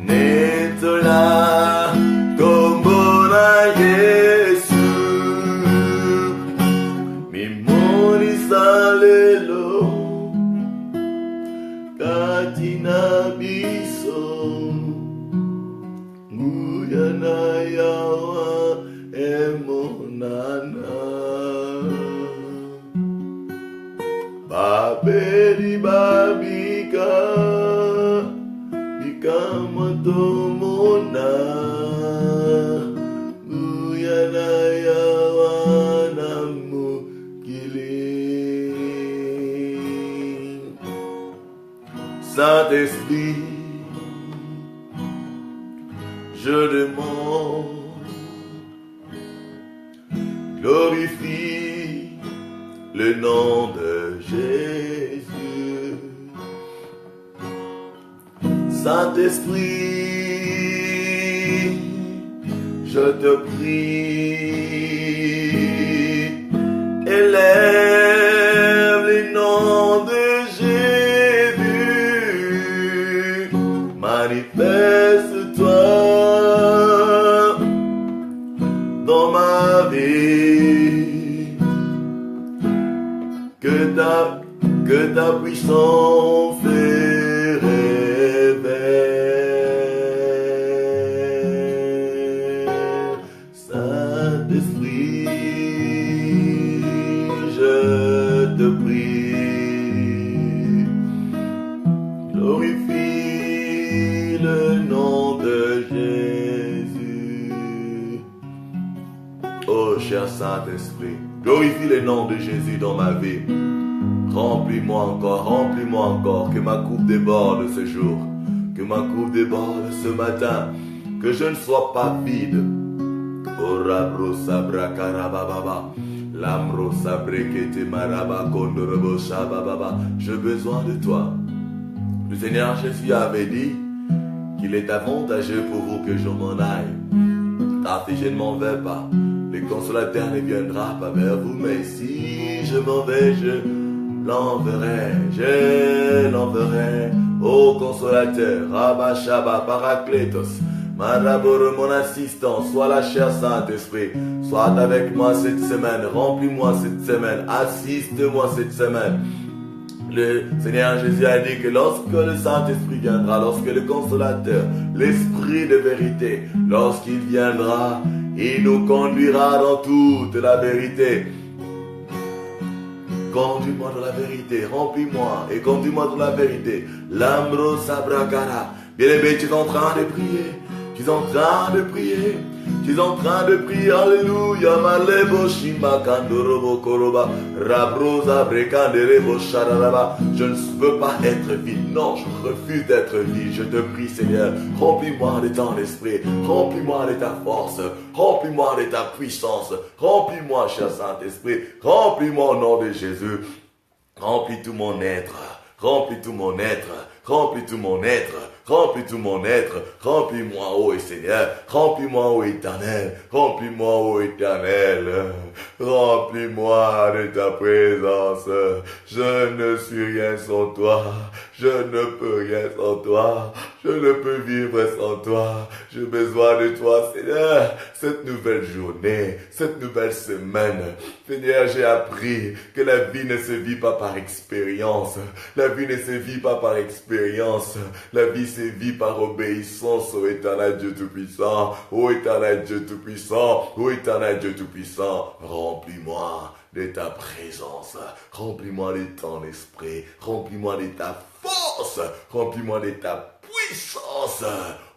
netula gomona Yesu. Mimoni salelo, katina biso, guyana yawa emonana. Babeli babika, bikama tomona, guyana yawa na mokili. Saint-Esprit, je demande, glorifie le nom de Jésus. Saint-Esprit, je te prie, élève le nom de Jésus. Manifeste-toi dans ma vie. Que ta puissance fait rêver. Saint-Esprit, je te prie, glorifie le nom de Jésus. Oh, cher Saint-Esprit, glorifie le nom de Jésus dans ma vie. Remplis-moi encore, que ma coupe déborde ce jour, que ma coupe déborde ce matin, que je ne sois pas vide. Oh, rabro sabra karababa, lamro sabrekete maraba kondorobo shababa. J'ai besoin de toi. Le Seigneur Jésus avait dit qu'il est avantageux pour vous que je m'en aille. Car si je ne m'en vais pas, le consolateur ne viendra pas vers vous, mais si je m'en vais, je l'enverrai, ô consolateur, Abba Shabba, Paraclétos, Maraboro, mon assistant, sois la chair Saint-Esprit, sois avec moi cette semaine, remplis-moi cette semaine, assiste-moi cette semaine. Le Seigneur Jésus a dit que lorsque le Saint-Esprit viendra, lorsque le consolateur, l'Esprit de vérité, lorsqu'il viendra, il nous conduira dans toute la vérité. Conduis-moi dans la vérité, remplis-moi et conduis-moi dans la vérité. L'ambro sabragara. Bien-aimé, tu es en train de prier. Tu es en train de prier. Tu es en train de prier. Alléluia. Malebo shima kandorobo koroba. Rabrosa brekanderebo shararaba. Je ne veux pas être vide. Non, je refuse d'être vide. Je te prie, Seigneur. Remplis-moi de ton esprit. Remplis-moi de ta force. Remplis-moi de ta puissance. Remplis-moi, cher Saint-Esprit. Remplis-moi au nom de Jésus. Remplis tout mon être. Remplis tout mon être. Remplis tout mon être. Remplis tout mon être. Remplis-moi, ô Seigneur. Remplis-moi, ô Éternel. Remplis-moi, ô Éternel. Remplis-moi de ta présence. Je ne suis rien sans toi. Je ne peux rien sans toi. Je ne peux vivre sans toi. J'ai besoin de toi, Seigneur. Cette nouvelle journée, cette nouvelle semaine. Seigneur, j'ai appris que la vie ne se vit pas par expérience. La vie ne se vit pas par expérience. La vie se vit par obéissance au Éternel Dieu Tout-Puissant. Ô Éternel Dieu Tout-Puissant. Ô Éternel Dieu Tout-Puissant. Remplis-moi de ta présence. Remplis-moi de ton esprit. Remplis-moi de ta force. Remplis-moi de ta puissance.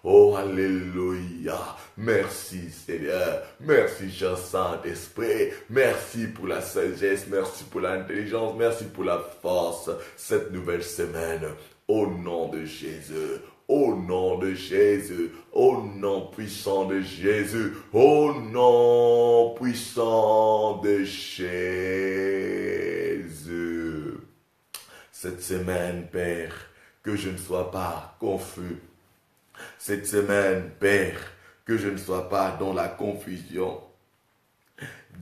Oh, alléluia. Merci, Seigneur. Merci, cher Saint-Esprit. Merci pour la sagesse. Merci pour l'intelligence. Merci pour la force. Cette nouvelle semaine, au nom de Jésus. Au nom de Jésus, au nom puissant de Jésus, au nom puissant de Jésus. Cette semaine, Père, que je ne sois pas confus. Cette semaine, Père, que je ne sois pas dans la confusion.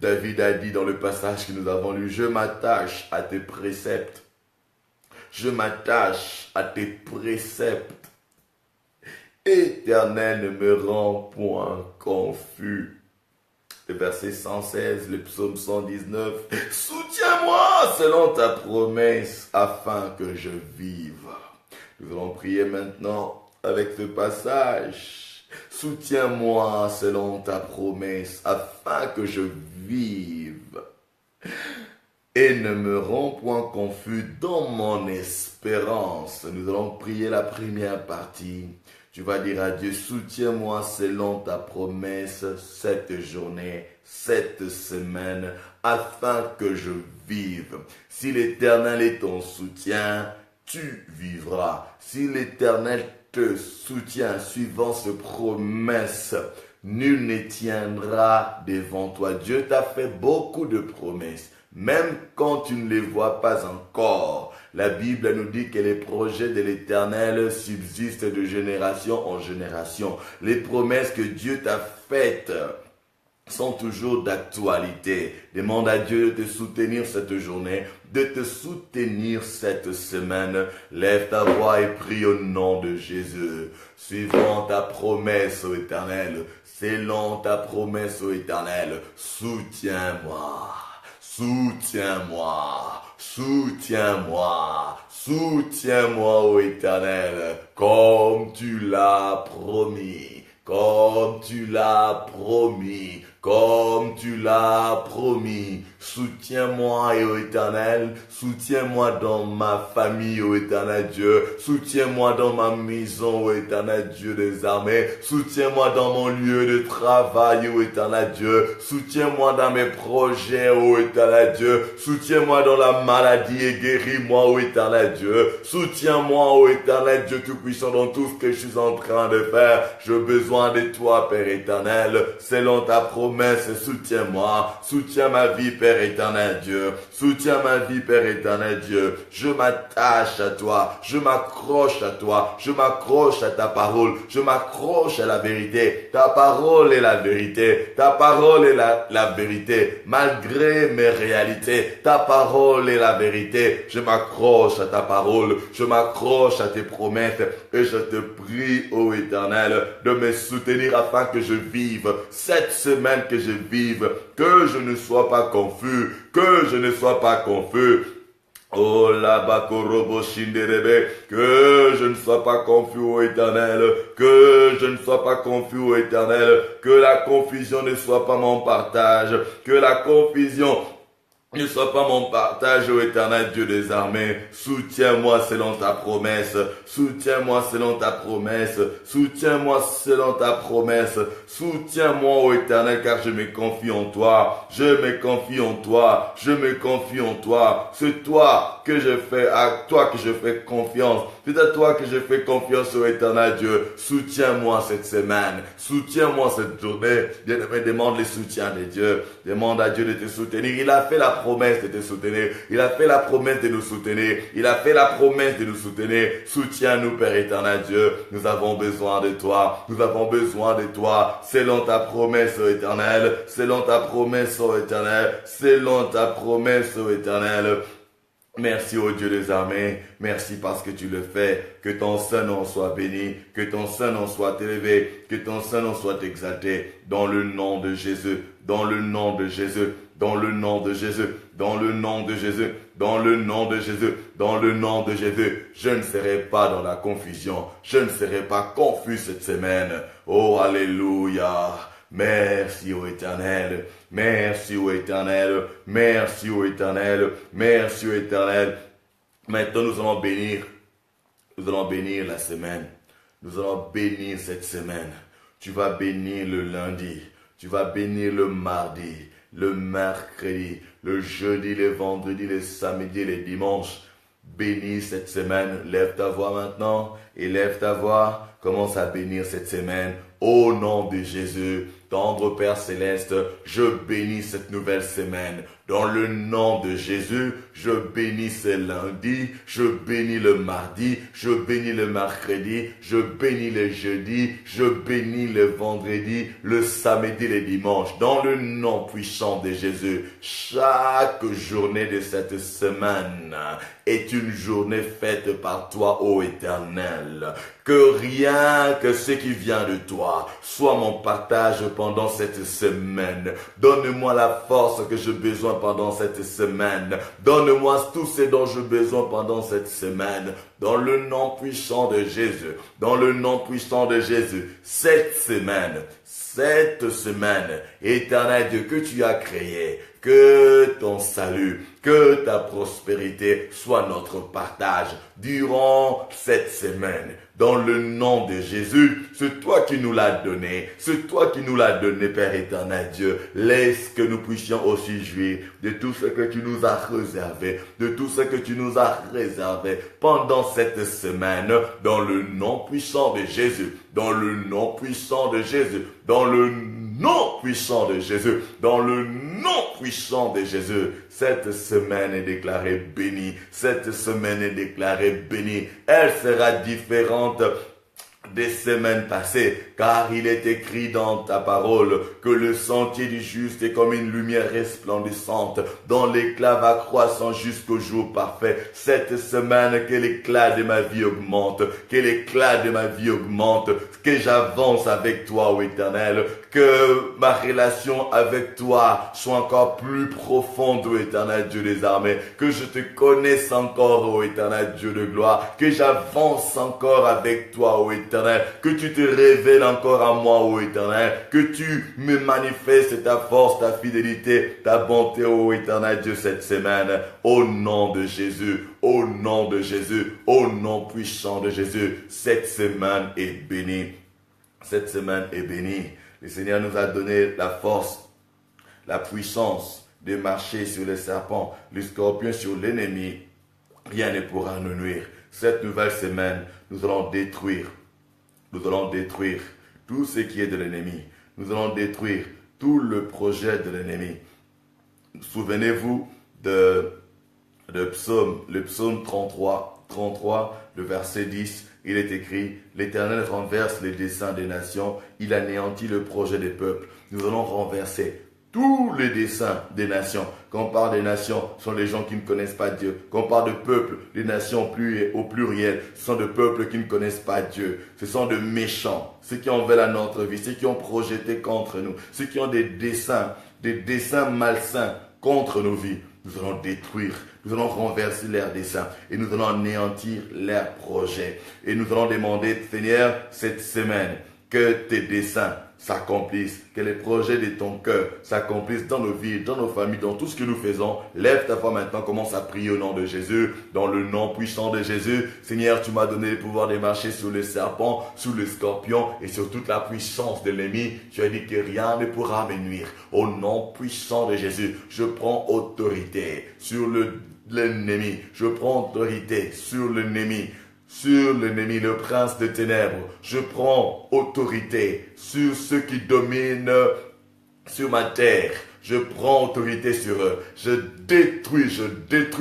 David a dit dans le passage que nous avons lu, je m'attache à tes préceptes. Je m'attache à tes préceptes. Éternel, ne me rends point confus. Le verset 116, le psaume 119. Soutiens-moi selon ta promesse afin que je vive. Nous allons prier maintenant avec ce passage. Soutiens-moi selon ta promesse afin que je vive. Et ne me rends point confus dans mon espérance. Nous allons prier la première partie. Tu vas dire à Dieu, soutiens-moi selon ta promesse cette journée, cette semaine, afin que je vive. Si l'Éternel est ton soutien, tu vivras. Si l'Éternel te soutient suivant ses promesses, nul ne tiendra devant toi. Dieu t'a fait beaucoup de promesses. Même quand tu ne les vois pas encore, la Bible nous dit que les projets de l'Éternel subsistent de génération en génération. Les promesses que Dieu t'a faites sont toujours d'actualité. Demande à Dieu de te soutenir cette journée, de te soutenir cette semaine. Lève ta voix et prie au nom de Jésus. Suivant ta promesse, ô Éternel, selon ta promesse, ô Éternel, soutiens-moi. Soutiens-moi, soutiens-moi, soutiens-moi, ô Éternel, comme tu l'as promis, comme tu l'as promis, comme tu l'as promis. Soutiens-moi, ô Éternel, soutiens-moi dans ma famille, ô Éternel Dieu, soutiens-moi dans ma maison, ô Éternel Dieu des armées, soutiens-moi dans mon lieu de travail, ô Éternel Dieu, soutiens-moi dans mes projets, ô Éternel Dieu, soutiens-moi dans la maladie et guéris-moi, ô Éternel Dieu, soutiens-moi, ô Éternel Dieu Tout-Puissant, dans tout ce que je suis en train de faire. J'ai besoin de toi, Père éternel, selon ta promesse, promesses, soutiens-moi, soutiens ma vie, Père éternel Dieu, soutiens ma vie, Père éternel Dieu. Je m'attache à toi, je m'accroche à toi, je m'accroche à ta parole, je m'accroche à la vérité. Ta parole est la vérité, ta parole est la vérité, malgré mes réalités, ta parole est la vérité. Je m'accroche à ta parole, je m'accroche à tes promesses et je te prie, ô Éternel, de me soutenir afin que je vive cette semaine, que je vive, que je ne sois pas confus, que je ne sois pas confus. Oh la bakorobo shinderebe, que je ne sois pas confus ô Éternel, que je ne sois pas confus ô Éternel, que la confusion ne soit pas mon partage, que la confusion ne sois pas mon partage, ô Éternel Dieu des armées. Soutiens-moi selon ta promesse. Soutiens-moi selon ta promesse. Soutiens-moi selon ta promesse. Soutiens-moi, ô Éternel, car je me confie en toi. Je me confie en toi. Je me confie en toi. C'est toi que je fais, à toi que je fais confiance. C'est à toi que je fais confiance, ô Éternel Dieu. Soutiens-moi cette semaine. Soutiens-moi cette journée. Bien-aimé, demande le soutien de Dieu. Demande à Dieu de te soutenir. Il a fait la promesse de te soutenir. Il a fait la promesse de nous soutenir. Il a fait la promesse de nous soutenir. Soutiens-nous, Père éternel Dieu. Nous avons besoin de toi. Nous avons besoin de toi. Selon ta promesse, ô Éternel. Selon ta promesse, ô Éternel. Selon ta promesse, ô Éternel. Merci ô Dieu des armées, merci parce que tu le fais, que ton Saint-Nom soit béni, que ton Saint-Nom soit élevé, que ton Saint-Nom soit exalté, dans le nom de Jésus, dans le nom de Jésus, dans le nom de Jésus, dans le nom de Jésus, dans le nom de Jésus, dans le nom de Jésus. Je ne serai pas dans la confusion, je ne serai pas confus cette semaine. Oh, alléluia. Merci ô Éternel, merci ô Éternel, merci ô Éternel, merci ô Éternel. Maintenant nous allons bénir la semaine, nous allons bénir cette semaine. Tu vas bénir le lundi, tu vas bénir le mardi, le mercredi, le jeudi, le vendredi, le samedi, le dimanche. Bénis cette semaine, lève ta voix maintenant et lève ta voix, commence à bénir cette semaine. Au nom de Jésus, tendre Père Céleste, je bénis cette nouvelle semaine. Dans le nom de Jésus, je bénis ce lundi, je bénis le mardi, je bénis le mercredi, je bénis le jeudi, je bénis le vendredi, le samedi, le dimanche. Dans le nom puissant de Jésus, chaque journée de cette semaine est une journée faite par toi, ô Éternel. Que rien que ce qui vient de toi soit mon partage pendant cette semaine. Donne-moi la force que j'ai besoin pendant cette semaine. Donne-moi tout ce dont j'ai besoin pendant cette semaine. Dans le nom puissant de Jésus. Dans le nom puissant de Jésus. Cette semaine, Éternel Dieu, que tu as créé, que ton salut, que ta prospérité soit notre partage durant cette semaine. Dans le nom de Jésus, c'est toi qui nous l'as donné. C'est toi qui nous l'as donné, Père éternel Dieu. Laisse que nous puissions aussi jouir de tout ce que tu nous as réservé, de tout ce que tu nous as réservé pendant cette semaine. Dans le nom puissant de Jésus, dans le nom puissant de Jésus, dans le nom puissant de Jésus, dans le nom puissant de Jésus. Cette semaine est déclarée bénie. Cette semaine est déclarée bénie. Elle sera différente des semaines passées, car il est écrit dans ta parole que le sentier du juste est comme une lumière resplendissante, dont l'éclat va croissant jusqu'au jour parfait. Cette semaine, que l'éclat de ma vie augmente, que l'éclat de ma vie augmente, que j'avance avec toi, ô Éternel, que ma relation avec toi soit encore plus profonde, ô Éternel Dieu des armées, que je te connaisse encore, ô Éternel Dieu de gloire, que j'avance encore avec toi, ô Éternel, que tu te révèles encore à moi, ô Éternel, que tu me manifestes ta force, ta fidélité, ta bonté, ô Éternel Dieu, cette semaine, au nom de Jésus, au nom de Jésus, au nom puissant de Jésus. Cette semaine est bénie. Cette semaine est bénie. Le Seigneur nous a donné la force, la puissance de marcher sur les serpents, les scorpions, sur l'ennemi. Rien ne pourra nous nuire. Cette nouvelle semaine, nous allons détruire tout ce qui est de l'ennemi. Nous allons détruire tout le projet de l'ennemi. Souvenez-vous de le psaume 33, le verset 10, il est écrit, l'Éternel renverse les desseins des nations, il anéantit le projet des peuples. Nous allons renverser tous les desseins des nations. Quand on parle des nations, ce sont les gens qui ne connaissent pas Dieu. Quand on parle de peuples, les nations au pluriel, ce sont des peuples qui ne connaissent pas Dieu. Ce sont de méchants, ceux qui en veulent à notre vie, ceux qui ont projeté contre nous, ceux qui ont des desseins malsains contre nos vies. Nous allons détruire, nous allons renverser leurs desseins et nous allons anéantir leurs projets. Et nous allons demander, Seigneur, cette semaine, que tes desseins s'accomplissent, que les projets de ton cœur s'accomplissent dans nos vies, dans nos familles, dans tout ce que nous faisons. Lève ta voix maintenant, commence à prier au nom de Jésus, dans le nom puissant de Jésus. Seigneur, tu m'as donné le pouvoir de marcher sur le serpent, sur le scorpion et sur toute la puissance de l'ennemi. Tu as dit que rien ne pourra me nuire. Au nom puissant de Jésus, je prends autorité sur l'ennemi. Je prends autorité sur l'ennemi. Sur l'ennemi, le prince de ténèbres, je prends autorité sur ceux qui dominent sur ma terre. Je prends autorité sur eux. Je détruis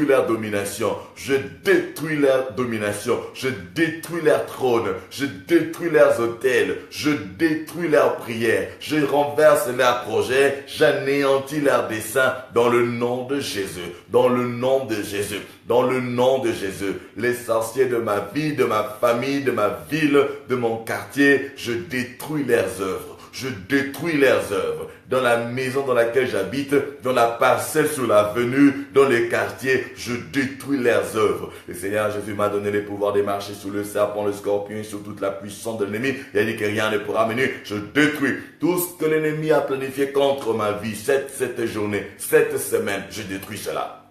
leur domination. Je détruis leur domination. Je détruis leur trône. Je détruis leurs autels. Je détruis leurs prières. Je renverse leurs projets. J'anéantis leurs desseins dans le nom de Jésus. Dans le nom de Jésus. Dans le nom de Jésus. Les sorciers de ma vie, de ma famille, de ma ville, de mon quartier, je détruis leurs œuvres. Je détruis leurs œuvres. Dans la maison dans laquelle j'habite, dans la parcelle sur l'avenue, dans les quartiers, je détruis leurs œuvres. Le Seigneur Jésus m'a donné le pouvoir de marcher sur le serpent, le scorpion et sur toute la puissance de l'ennemi. Il a dit que rien ne pourra mener. Je détruis tout ce que l'ennemi a planifié contre ma vie, cette journée, cette semaine. Je détruis cela.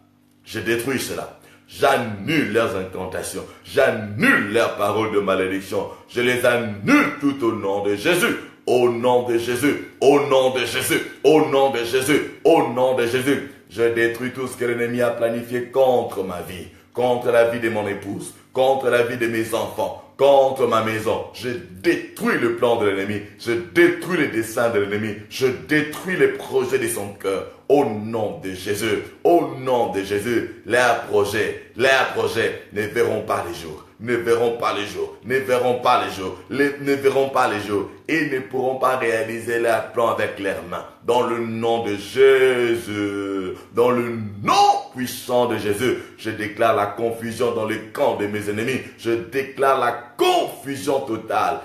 Je détruis cela. J'annule leurs incantations. J'annule leurs paroles de malédiction. Je les annule tout au nom de Jésus. Au nom de Jésus, au nom de Jésus, au nom de Jésus, au nom de Jésus. Je détruis tout ce que l'ennemi a planifié contre ma vie, contre la vie de mon épouse, contre la vie de mes enfants, contre ma maison. Je détruis le plan de l'ennemi, je détruis les desseins de l'ennemi, je détruis les projets de son cœur. Au nom de Jésus, au nom de Jésus, leurs projets ne verront pas les jours. Ne verront pas les jours, ne verront pas les jours, ne verront pas les jours et ne pourront pas réaliser leur plan avec leurs mains. Dans le nom de Jésus, dans le nom puissant de Jésus, je déclare la confusion dans le camp de mes ennemis. Je déclare la confusion totale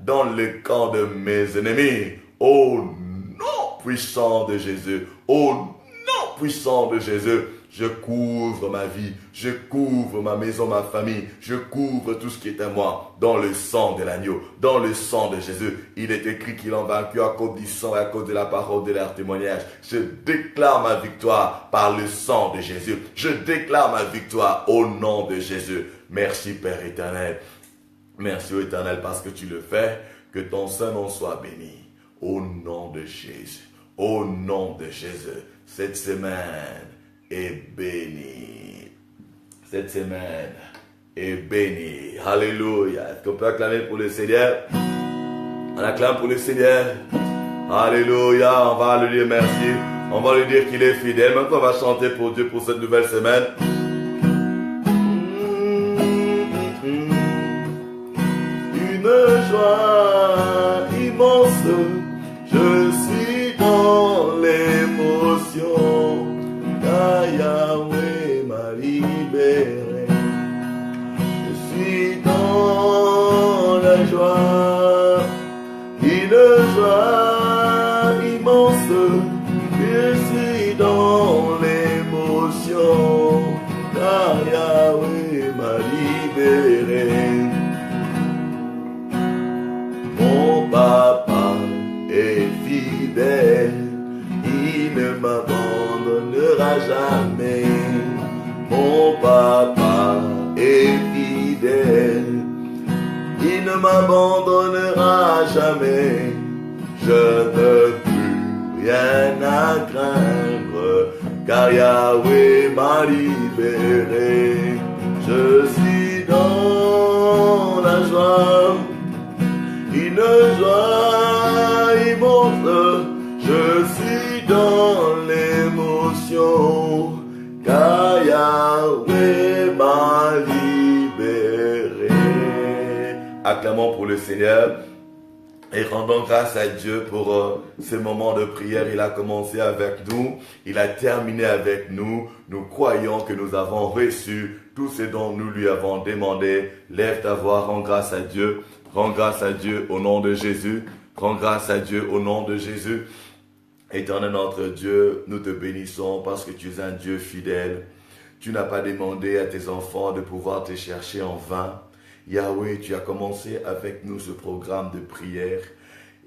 dans le camp de mes ennemis. Au nom puissant de Jésus, au nom puissant de Jésus. Je couvre ma vie, je couvre ma maison, ma famille, je couvre tout ce qui est à moi dans le sang de l'agneau, dans le sang de Jésus. Il est écrit qu'il en vaincu à cause du sang et à cause de la parole de leur témoignage. Je déclare ma victoire par le sang de Jésus. Je déclare ma victoire au nom de Jésus. Merci Père éternel. Merci ô Éternel parce que tu le fais. Que ton Saint-Nom soit béni. Au nom de Jésus. Au nom de Jésus. Cette semaine est béni. Cette semaine est bénie. Alléluia. Est-ce qu'on peut acclamer pour le Seigneur? On acclame pour le Seigneur. Alléluia. On va lui dire merci. On va lui dire qu'il est fidèle. Maintenant, on va chanter pour Dieu pour cette nouvelle semaine. Une joie immense. Je suis dans l'émotion. Yahweh m'a libéré. Je suis dans la joie, une joie immense. Je suis dans l'émotion, car Yahweh m'a libéré. Mon papa est fidèle, il ne m'abandonnera jamais. Mon papa est fidèle, il ne m'abandonnera jamais. Je n'ai plus rien à craindre, car Yahweh m'a libéré. Je suis dans la joie, une joie immense. force, je suis dans l'émotion, car Yahweh m'a libéré. Acclamons pour le Seigneur. Et rendons grâce à Dieu pour ce moment de prière. Il a commencé avec nous, il a terminé avec nous. Nous croyons que nous avons reçu tout ce dont nous lui avons demandé. Lève ta voix, rends grâce à Dieu. Rends grâce à Dieu au nom de Jésus. Rends grâce à Dieu au nom de Jésus. Éternel notre Dieu, nous te bénissons parce que tu es un Dieu fidèle. Tu n'as pas demandé à tes enfants de pouvoir te chercher en vain. Yahweh, tu as commencé avec nous ce programme de prière.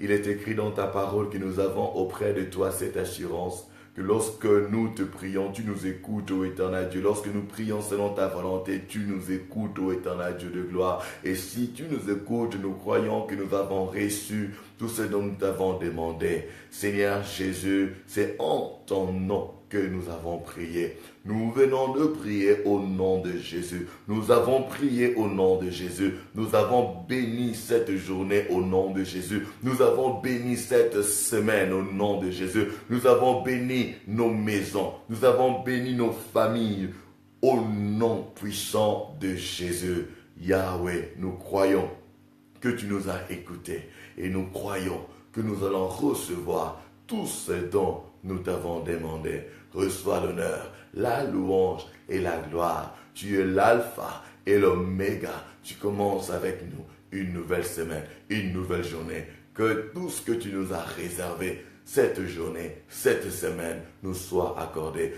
Il est écrit dans ta parole que nous avons auprès de toi cette assurance que lorsque nous te prions, tu nous écoutes, ô éternel Dieu. Lorsque nous prions selon ta volonté, tu nous écoutes, ô éternel Dieu de gloire. Et si tu nous écoutes, nous croyons que nous avons reçu tout ce dont nous t'avons demandé. Seigneur Jésus, c'est en ton nom que nous avons prié. Nous venons de prier au nom de Jésus. Nous avons prié au nom de Jésus. Nous avons béni cette journée au nom de Jésus. Nous avons béni cette semaine au nom de Jésus. Nous avons béni nos maisons. Nous avons béni nos familles au nom puissant de Jésus. Yahweh, nous croyons que tu nous as écoutés et nous croyons que nous allons recevoir tout ce dont nous t'avons demandé. Reçois l'honneur, la louange et la gloire. Tu es l'alpha et l'oméga. Tu commences avec nous une nouvelle semaine, une nouvelle journée. Que tout ce que tu nous as réservé cette journée, cette semaine, nous soit accordé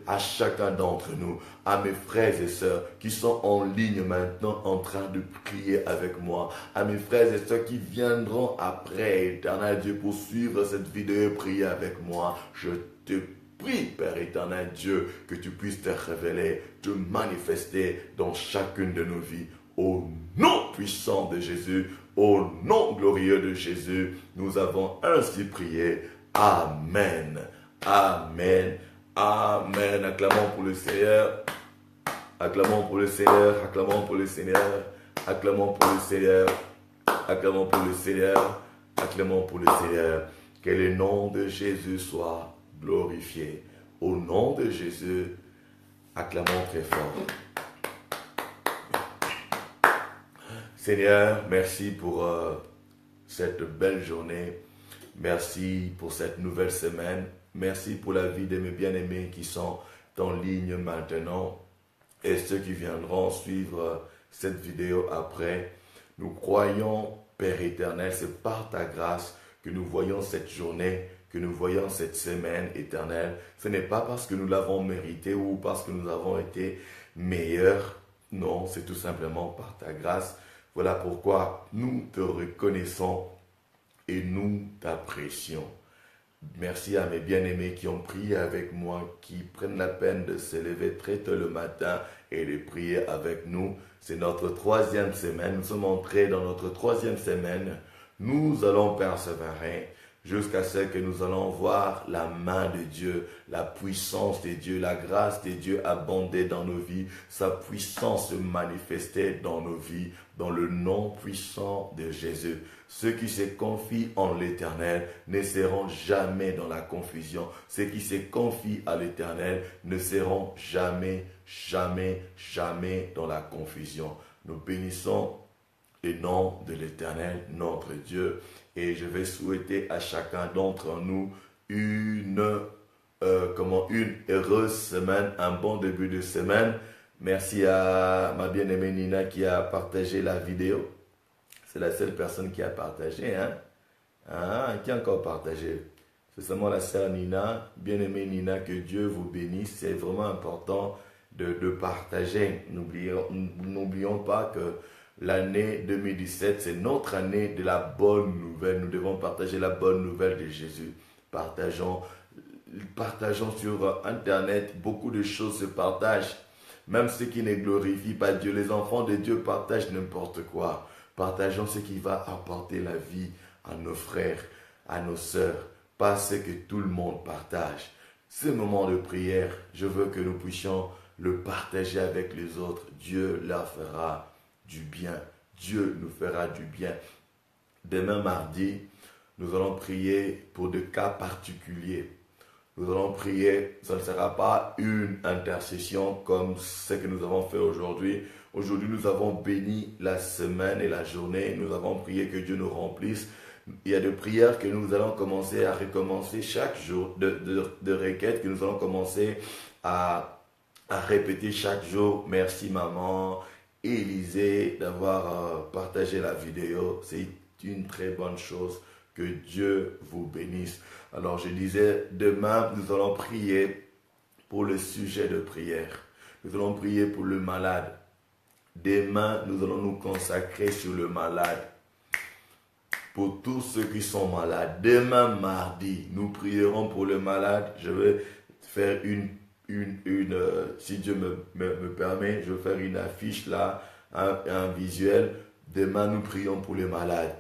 à chacun d'entre nous, à mes frères et sœurs qui sont en ligne maintenant en train de prier avec moi, à mes frères et sœurs qui viendront après, éternel Dieu, pour suivre cette vidéo et prier avec moi. Je te prie, Père éternel Dieu, que tu puisses te révéler, te manifester dans chacune de nos vies. Au nom puissant de Jésus, au nom glorieux de Jésus, nous avons ainsi prié. Amen. Amen. Amen. Acclamons pour le Seigneur. Acclamons pour le Seigneur. Acclamons pour le Seigneur. Acclamons pour le Seigneur. Acclamons pour le Seigneur. Acclamons pour le Seigneur. Que le nom de Jésus soit glorifié. Au nom de Jésus, acclamons très fort. Seigneur, merci pour cette belle journée. Merci pour cette nouvelle semaine. Merci pour la vie de mes bien-aimés qui sont en ligne maintenant et ceux qui viendront suivre cette vidéo après. Nous croyons, Père éternel, c'est par ta grâce que nous voyons cette journée, que nous voyons cette semaine éternelle. Ce n'est pas parce que nous l'avons mérité ou parce que nous avons été meilleurs. Non, c'est tout simplement par ta grâce. Voilà pourquoi nous te reconnaissons et nous t'apprécions. Merci à mes bien-aimés qui ont prié avec moi, qui prennent la peine de se lever très tôt le matin et de prier avec nous. C'est notre 3e semaine. Nous sommes entrés dans notre 3e semaine. Nous allons persévérer jusqu'à ce que nous allons voir la main de Dieu, la puissance de Dieu, la grâce de Dieu abonder dans nos vies, sa puissance se manifester dans nos vies, dans le nom puissant de Jésus. Ceux qui se confient en l'Éternel ne seront jamais dans la confusion. Ceux qui se confient à l'Éternel ne seront jamais, jamais, jamais dans la confusion. Nous bénissons le nom de l'Éternel, notre Dieu. Et je vais souhaiter à chacun d'entre nous une heureuse semaine, un bon début de semaine. Merci à ma bien-aimée Nina qui a partagé la vidéo. C'est la seule personne qui a partagé. Qui a encore partagé? C'est seulement la sœur Nina. Bien-aimée Nina, que Dieu vous bénisse. C'est vraiment important de partager. N'oublions pas que l'année 2017, c'est notre année de la bonne nouvelle. Nous devons partager la bonne nouvelle de Jésus. Partageons sur Internet. Beaucoup de choses se partagent. Même ceux qui ne glorifient pas Dieu. Les enfants de Dieu partagent n'importe quoi. Partageons ce qui va apporter la vie à nos frères, à nos sœurs. Pas ce que tout le monde partage. Ce moment de prière, je veux que nous puissions le partager avec les autres. Dieu leur fera du bien. Dieu nous fera du bien. Demain mardi, Nous allons prier pour des cas particuliers. Nous allons prier, ça ne sera pas une intercession comme ce que nous avons fait aujourd'hui. Aujourd'hui, nous avons béni la semaine et la journée. Nous avons prié que Dieu nous remplisse. Il y a des prières que nous allons commencer à recommencer chaque jour, de requêtes que nous allons commencer à répéter chaque jour. Merci maman, Élisée, d'avoir partagé la vidéo. C'est une très bonne chose. Que Dieu vous bénisse. Alors je disais, demain nous allons prier pour le sujet de prière. Nous allons prier pour le malade. Demain nous allons nous consacrer sur le malade. Pour tous ceux qui sont malades. Demain mardi, nous prierons pour le malade. Je vais faire si Dieu me permet, je vais faire une affiche là, un visuel. Demain nous prions pour les malades.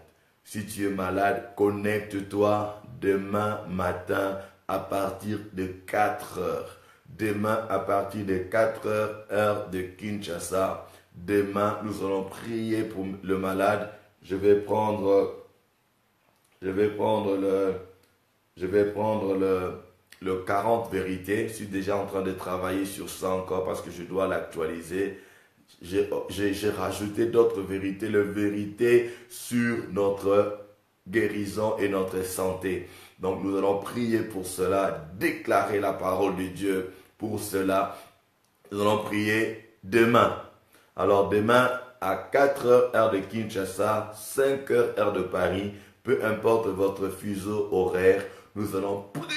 Si tu es malade, connecte-toi demain matin à partir de 4 heures. Demain à partir de 4 heures, heure de Kinshasa. Demain, nous allons prier pour le malade. Je vais prendre le 40 vérités. Je suis déjà en train de travailler sur ça encore parce que je dois l'actualiser. J'ai rajouté d'autres vérités, les vérités sur notre guérison et notre santé. Donc nous allons prier pour cela, déclarer la parole de Dieu pour cela. Nous allons prier demain. Alors demain à 4 heures heure de Kinshasa, 5 heures heure de Paris, peu importe votre fuseau horaire, nous allons prier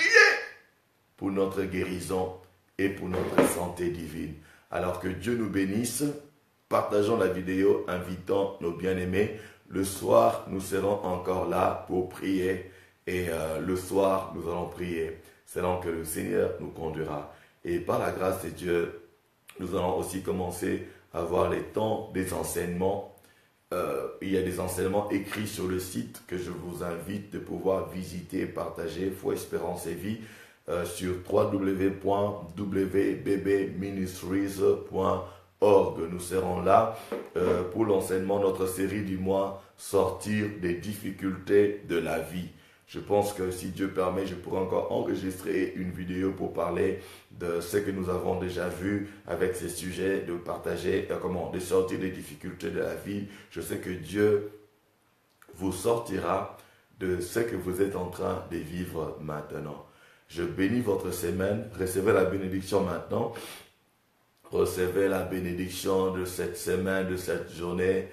pour notre guérison et pour notre santé divine. Alors que Dieu nous bénisse. Partageons la vidéo, invitons nos bien-aimés. Le soir, nous serons encore là pour prier. Et le soir, nous allons prier. C'est donc que le Seigneur nous conduira. Et par la grâce de Dieu, nous allons aussi commencer à voir les temps des enseignements. Il y a des enseignements écrits sur le site que je vous invite de pouvoir visiter et partager. Foi, Espérance et Vie sur www.wbbministries.org. Nous serons là pour l'enseignement de notre série du mois Sortir des difficultés de la vie. Je pense que si Dieu permet, je pourrai encore enregistrer une vidéo pour parler de ce que nous avons déjà vu avec ces sujets, de partager de sortir des difficultés de la vie. Je sais que Dieu vous sortira de ce que vous êtes en train de vivre maintenant. Je bénis votre semaine. Recevez la bénédiction maintenant. Recevez la bénédiction de cette semaine, de cette journée,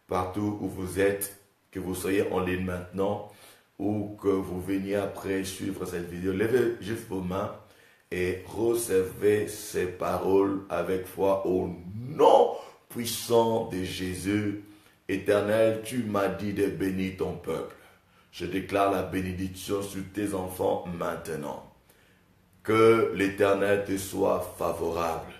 partout où vous êtes, que vous soyez en ligne maintenant ou que vous veniez après suivre cette vidéo. Levez juste vos mains et recevez ces paroles avec foi au nom puissant de Jésus. Éternel, tu m'as dit de bénir ton peuple. Je déclare la bénédiction sur tes enfants maintenant. Que l'Éternel te soit favorable.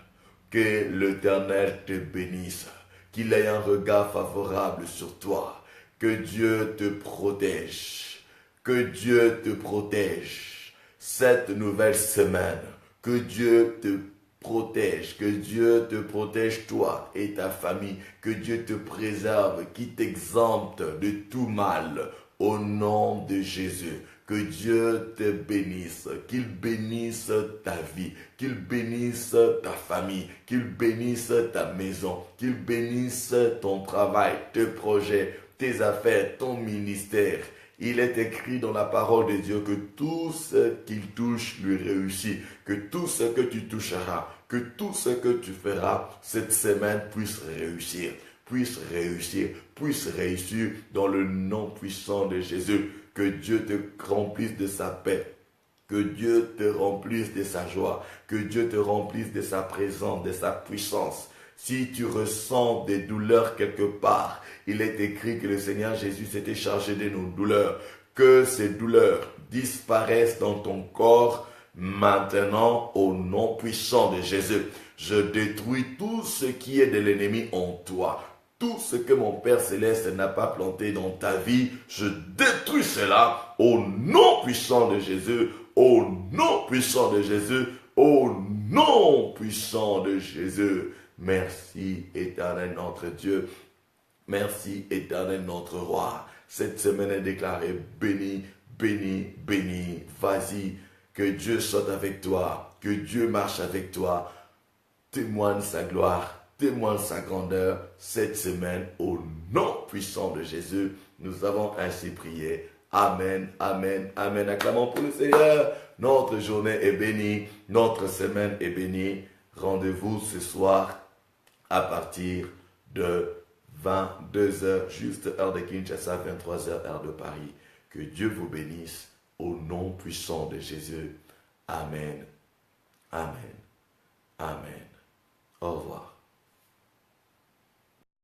Que l'Éternel te bénisse, qu'il ait un regard favorable sur toi, que Dieu te protège, cette nouvelle semaine, que Dieu te protège, toi et ta famille, que Dieu te préserve, qu'il t'exempte de tout mal, au nom de Jésus. Que Dieu te bénisse, qu'il bénisse ta vie, qu'il bénisse ta famille, qu'il bénisse ta maison, qu'il bénisse ton travail, tes projets, tes affaires, ton ministère. Il est écrit dans la parole de Dieu que tout ce qu'il touche lui réussit, que tout ce que tu toucheras, que tout ce que tu feras cette semaine puisse réussir dans le nom puissant de Jésus. Que Dieu te remplisse de sa paix, que Dieu te remplisse de sa joie, que Dieu te remplisse de sa présence, de sa puissance. Si tu ressens des douleurs quelque part, il est écrit que le Seigneur Jésus s'était chargé de nos douleurs. Que ces douleurs disparaissent dans ton corps maintenant au nom puissant de Jésus. Je détruis tout ce qui est de l'ennemi en toi. Tout ce que mon Père Céleste n'a pas planté dans ta vie, je détruis cela au nom puissant de Jésus, au nom puissant de Jésus, au nom puissant de Jésus. Merci éternel notre Dieu, merci éternel notre roi. Cette semaine est déclarée bénie, bénie, bénie. Vas-y, que Dieu soit avec toi, que Dieu marche avec toi. Témoigne sa gloire, témoigne sa grandeur cette semaine au nom puissant de Jésus. Nous avons ainsi prié. Amen, amen, amen. Acclamons pour le Seigneur. Notre journée est bénie, notre semaine est bénie. Rendez-vous ce soir à partir de 22h, juste heure de Kinshasa, 23h, heure de Paris. Que Dieu vous bénisse au nom puissant de Jésus. Amen, amen, amen. Au revoir.